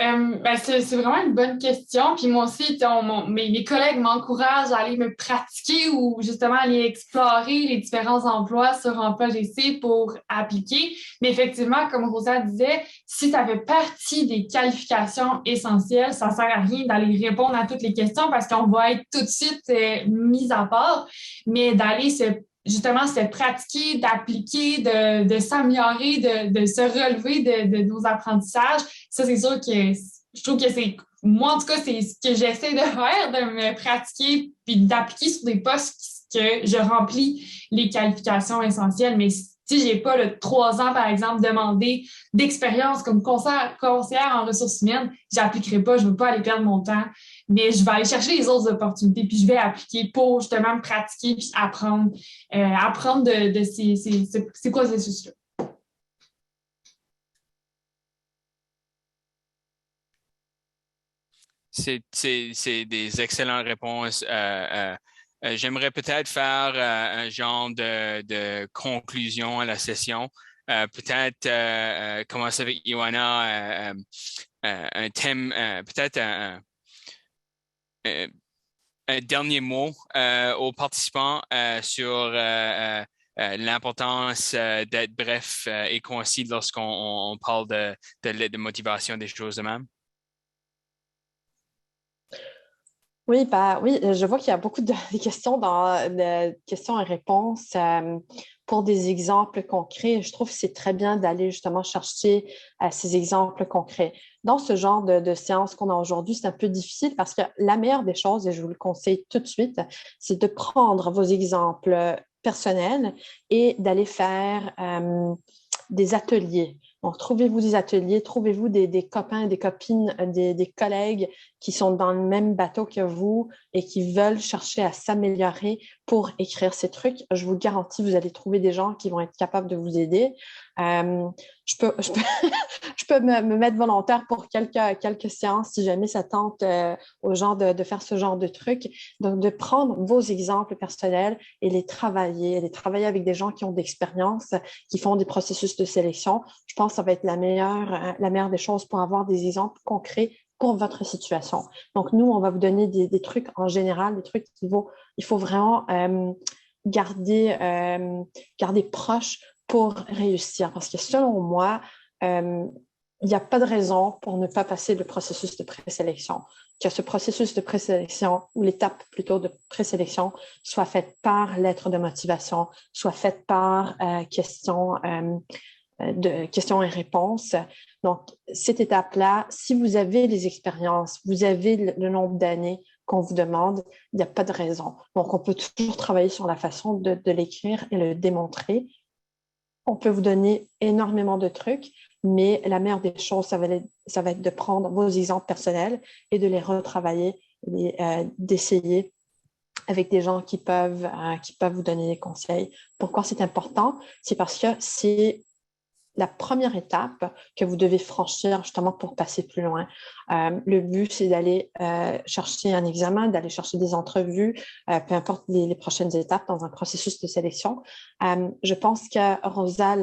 C'est vraiment une bonne question. Puis moi aussi, mes collègues m'encouragent à aller me pratiquer ou justement aller explorer les différents emplois sur Emploi GC pour appliquer. Mais effectivement, comme Rosa disait, si ça fait partie des qualifications essentielles, ça sert à rien d'aller répondre à toutes les questions parce qu'on va être tout de suite mis à part. Mais d'aller justement se pratiquer, d'appliquer, de s'améliorer, de se relever de nos apprentissages. Ça, c'est sûr que je trouve que moi, en tout cas, c'est ce que j'essaie de faire, de me pratiquer puis d'appliquer sur des postes que je remplis les qualifications essentielles. Mais si j'ai pas 3 ans, par exemple, demandé d'expérience comme conseillère en ressources humaines, j'appliquerai pas, je veux pas aller perdre mon temps, mais je vais aller chercher les autres opportunités puis je vais appliquer pour justement me pratiquer puis apprendre de ces processus-là. C'est des excellentes réponses. J'aimerais peut-être faire un genre de conclusion à la session. Peut-être commencer avec Ioana, un thème, peut-être un dernier mot aux participants sur l'importance d'être bref et concis lorsqu'on parle de l'aide de motivation des choses de même. Oui, oui, je vois qu'il y a beaucoup de questions de questions et réponses pour des exemples concrets. Je trouve que c'est très bien d'aller justement chercher ces exemples concrets. Dans ce genre de séance qu'on a aujourd'hui, c'est un peu difficile parce que la meilleure des choses, et je vous le conseille tout de suite, c'est de prendre vos exemples personnels et d'aller faire des ateliers. Donc, trouvez-vous des ateliers, trouvez-vous des copains, des copines, des collègues qui sont dans le même bateau que vous et qui veulent chercher à s'améliorer pour écrire ces trucs. Je vous garantis, vous allez trouver des gens qui vont être capables de vous aider. Je peux me mettre volontaire pour quelques séances si jamais ça tente aux gens de faire ce genre de trucs. Donc, de prendre vos exemples personnels et les travailler avec des gens qui ont d'expérience, qui font des processus de sélection. Je pense que ça va être la meilleure des choses pour avoir des exemples concrets pour votre situation. Donc, nous, on va vous donner des trucs en général, des trucs il faut vraiment garder proche pour réussir. Parce que selon moi, il n'y a pas de raison pour ne pas passer le processus de présélection. Que ce processus de présélection ou l'étape plutôt de présélection soit faite par lettre de motivation, soit faite par questions et réponses. Donc, cette étape-là, si vous avez les expériences, vous avez le nombre d'années qu'on vous demande, il n'y a pas de raison. Donc, on peut toujours travailler sur la façon de l'écrire et le démontrer. On peut vous donner énormément de trucs, mais la meilleure des choses, ça va être de prendre vos exemples personnels et de les retravailler, d'essayer avec des gens qui peuvent vous donner des conseils. Pourquoi c'est important? C'est parce que c'est la première étape que vous devez franchir justement pour passer plus loin. Le but, c'est d'aller chercher un examen, d'aller chercher des entrevues, peu importe les prochaines étapes dans un processus de sélection. Je pense que Rosa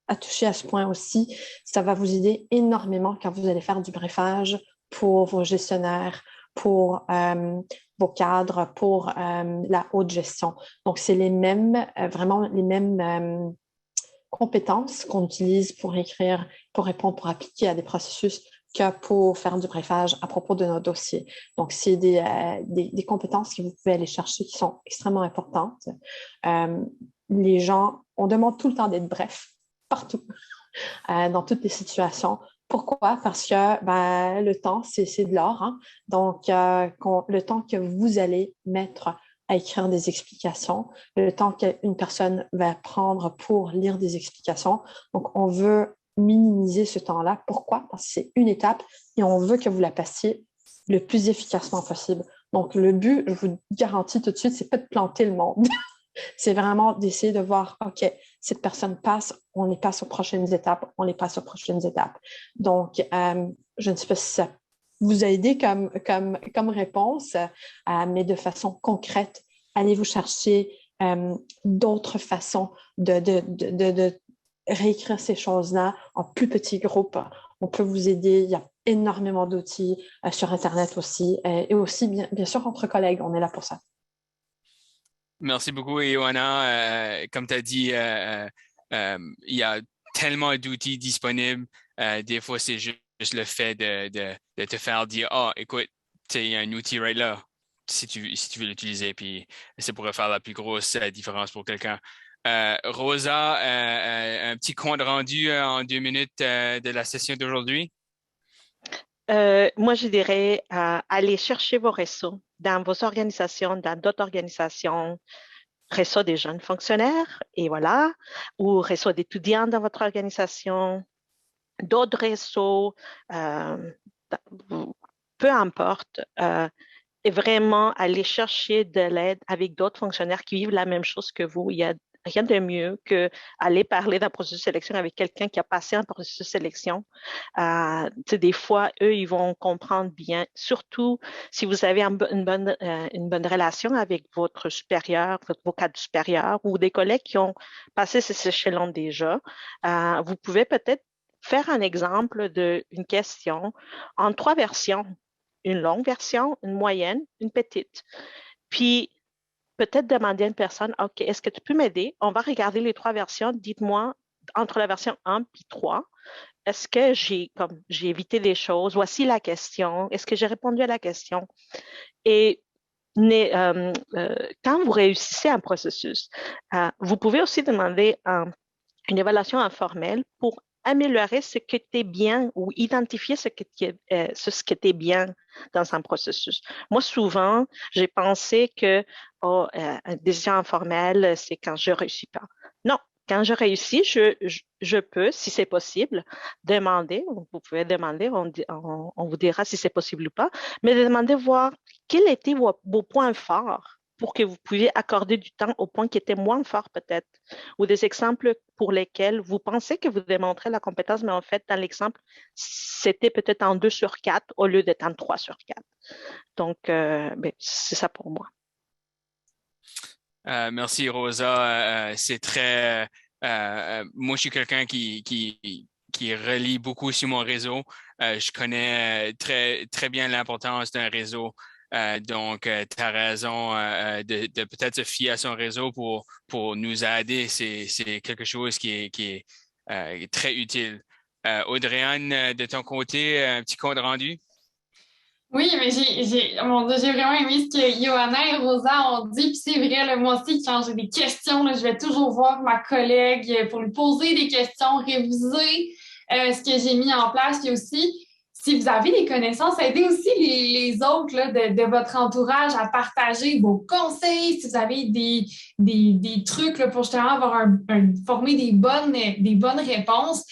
a touché à ce point aussi. Ça va vous aider énormément quand vous allez faire du briefage pour vos gestionnaires, pour vos cadres, pour la haute gestion. Donc, c'est vraiment les mêmes compétences qu'on utilise pour écrire, pour répondre, pour appliquer à des processus que pour faire du briefage à propos de nos dossiers. Donc, c'est des compétences que vous pouvez aller chercher qui sont extrêmement importantes. Les gens, on demande tout le temps d'être bref, partout, dans toutes les situations. Pourquoi? Parce que le temps, c'est de l'or. Hein? Donc, le temps que vous allez mettre à écrire des explications, le temps qu'une personne va prendre pour lire des explications. Donc, on veut minimiser ce temps-là. Pourquoi? Parce que c'est une étape et on veut que vous la passiez le plus efficacement possible. Donc, le but, je vous garantis tout de suite, c'est pas de planter le monde. C'est vraiment d'essayer de voir, OK, cette personne passe, on les passe aux prochaines étapes, on les passe aux prochaines étapes. Donc, je ne sais pas si ça vous a aidé comme réponse, mais de façon concrète, allez vous chercher d'autres façons de réécrire ces choses-là en plus petits groupes. On peut vous aider. Il y a énormément d'outils sur Internet aussi, et aussi, bien sûr, entre collègues. On est là pour ça. Merci beaucoup, Ioana. Comme tu as dit, il y a tellement d'outils disponibles. Des fois, c'est juste le fait de te faire dire, écoute, il y a un outil right là, si tu veux l'utiliser, puis ça pourrait faire la plus grosse différence pour quelqu'un. Rosa, un petit compte rendu en 2 minutes de la session d'aujourd'hui? Moi, je dirais aller chercher vos réseaux dans vos organisations, dans d'autres organisations, réseau des jeunes fonctionnaires, et voilà, ou réseau d'étudiants dans votre organisation, d'autres réseaux, peu importe, et vraiment aller chercher de l'aide avec d'autres fonctionnaires qui vivent la même chose que vous. Il y a rien de mieux que aller parler d'un processus de sélection avec quelqu'un qui a passé un processus de sélection. Des fois, eux, ils vont comprendre bien, surtout si vous avez une bonne relation avec votre supérieur, vos cadres supérieurs ou des collègues qui ont passé ces échelons déjà. Vous pouvez peut-être faire un exemple d'une question en 3 versions. Une longue version, une moyenne, une petite. Puis, peut-être demander à une personne, OK, est-ce que tu peux m'aider? On va regarder les 3 versions. Dites-moi, entre la version 1 et 3, est-ce que j'ai évité des choses? Voici la question. Est-ce que j'ai répondu à la question? Et quand vous réussissez un processus, vous pouvez aussi demander une évaluation informelle pour améliorer ce qui était bien ou identifier ce qui était bien dans un processus. Moi, souvent, j'ai pensé que une décision informelle, c'est quand je ne réussis pas. Non, quand je réussis, je peux, si c'est possible, demander, vous pouvez demander, on vous dira si c'est possible ou pas, mais de demander voir quels étaient vos points forts pour que vous puissiez accorder du temps aux points qui étaient moins forts peut-être, ou des exemples pour lesquels vous pensez que vous démontrez la compétence, mais en fait, dans l'exemple, c'était peut-être en 2 sur 4 au lieu d'être en 3 sur 4. Donc, c'est ça pour moi. Merci, Rosa. C'est très... moi, je suis quelqu'un qui relie beaucoup sur mon réseau. Je connais très, très bien l'importance d'un réseau. Donc, tu as raison de peut-être se fier à son réseau pour nous aider. C'est quelque chose qui est très utile. Audrey-Anne, de ton côté, un petit compte rendu? Oui, mais mon Dieu, j'ai vraiment aimé ce que Johanna et Rosa ont dit. Puis c'est vrai, là, moi aussi, quand j'ai des questions, là, je vais toujours voir ma collègue pour lui poser des questions, réviser ce que j'ai mis en place. Puis aussi, si vous avez des connaissances, aidez aussi les autres là, de votre entourage à partager vos conseils. Si vous avez des trucs là, pour justement former des bonnes réponses,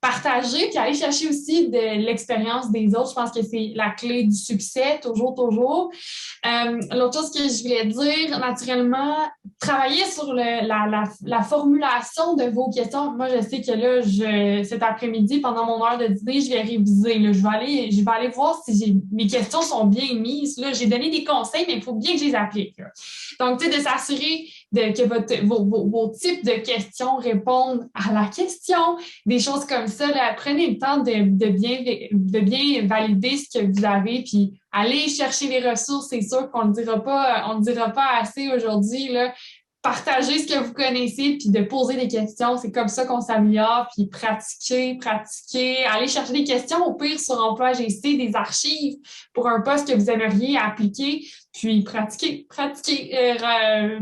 partager, puis aller chercher aussi de l'expérience des autres. Je pense que c'est la clé du succès, toujours, toujours. L'autre chose que je voulais dire, naturellement, travailler sur la formulation de vos questions. Moi, je sais que là, cet après-midi, pendant mon heure de dîner, je vais réviser. Là. Je vais aller voir si mes questions sont bien mises. Là, j'ai donné des conseils, mais il faut bien que je les applique. Là. Donc, tu sais, de s'assurer que vos types de questions répondent à la question, des choses comme ça. Là, prenez le temps de bien valider ce que vous avez, puis allez chercher les ressources. C'est sûr qu'on ne dira pas assez aujourd'hui. Là. Partagez ce que vous connaissez, puis de poser des questions. C'est comme ça qu'on s'améliore, puis pratiquer. Allez chercher des questions, au pire, sur Emploi GC, des archives pour un poste que vous aimeriez appliquer. Puis pratiquez.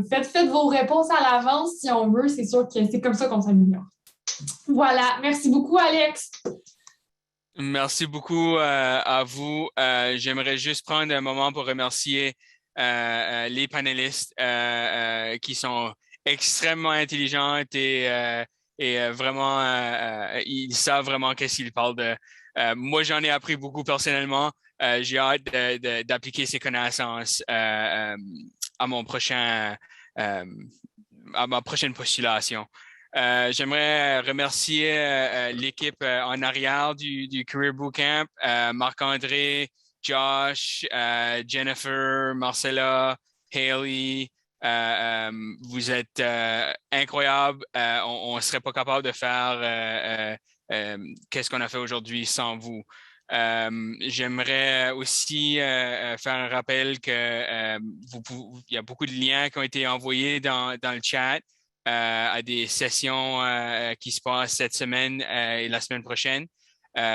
Faites vos réponses à l'avance si on veut. C'est sûr que c'est comme ça qu'on s'améliore. Voilà. Merci beaucoup, Alex. Merci beaucoup à vous. J'aimerais juste prendre un moment pour remercier les panélistes qui sont extrêmement intelligentes et vraiment, ils savent vraiment qu'est-ce qu'ils parlent de. Moi, j'en ai appris beaucoup personnellement. j'ai hâte d'appliquer ces connaissances à mon prochain à ma prochaine postulation. J'aimerais remercier l'équipe en arrière du Career Bootcamp, Marc-André, Josh, Jennifer, Marcella, Haley. Vous êtes incroyables. On ne serait pas capable de faire qu'est-ce qu'on a fait aujourd'hui sans vous. J'aimerais aussi faire un rappel que il y a beaucoup de liens qui ont été envoyés dans le chat à des sessions qui se passent cette semaine et la semaine prochaine.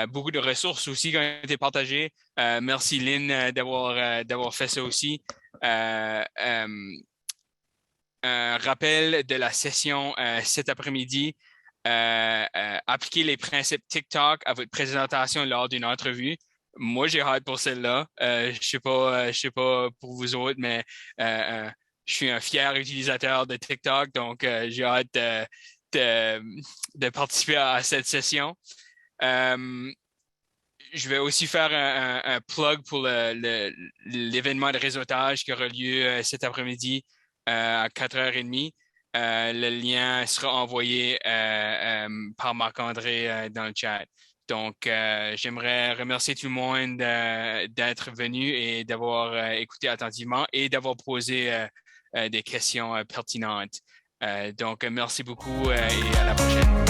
Beaucoup de ressources aussi qui ont été partagées. Merci Lynn d'avoir fait ça aussi. Un rappel de la session cet après-midi. Appliquer les principes TikTok à votre présentation lors d'une entrevue. Moi, j'ai hâte pour celle-là. Je sais pas pour vous autres, mais je suis un fier utilisateur de TikTok, donc j'ai hâte de participer à cette session. Je vais aussi faire un plug pour l'événement de réseautage qui aura lieu cet après-midi à 4h30. Le lien sera envoyé par Marc-André dans le chat. Donc, j'aimerais remercier tout le monde d'être venu et d'avoir écouté attentivement et d'avoir posé des questions pertinentes. Donc, merci beaucoup et à la prochaine.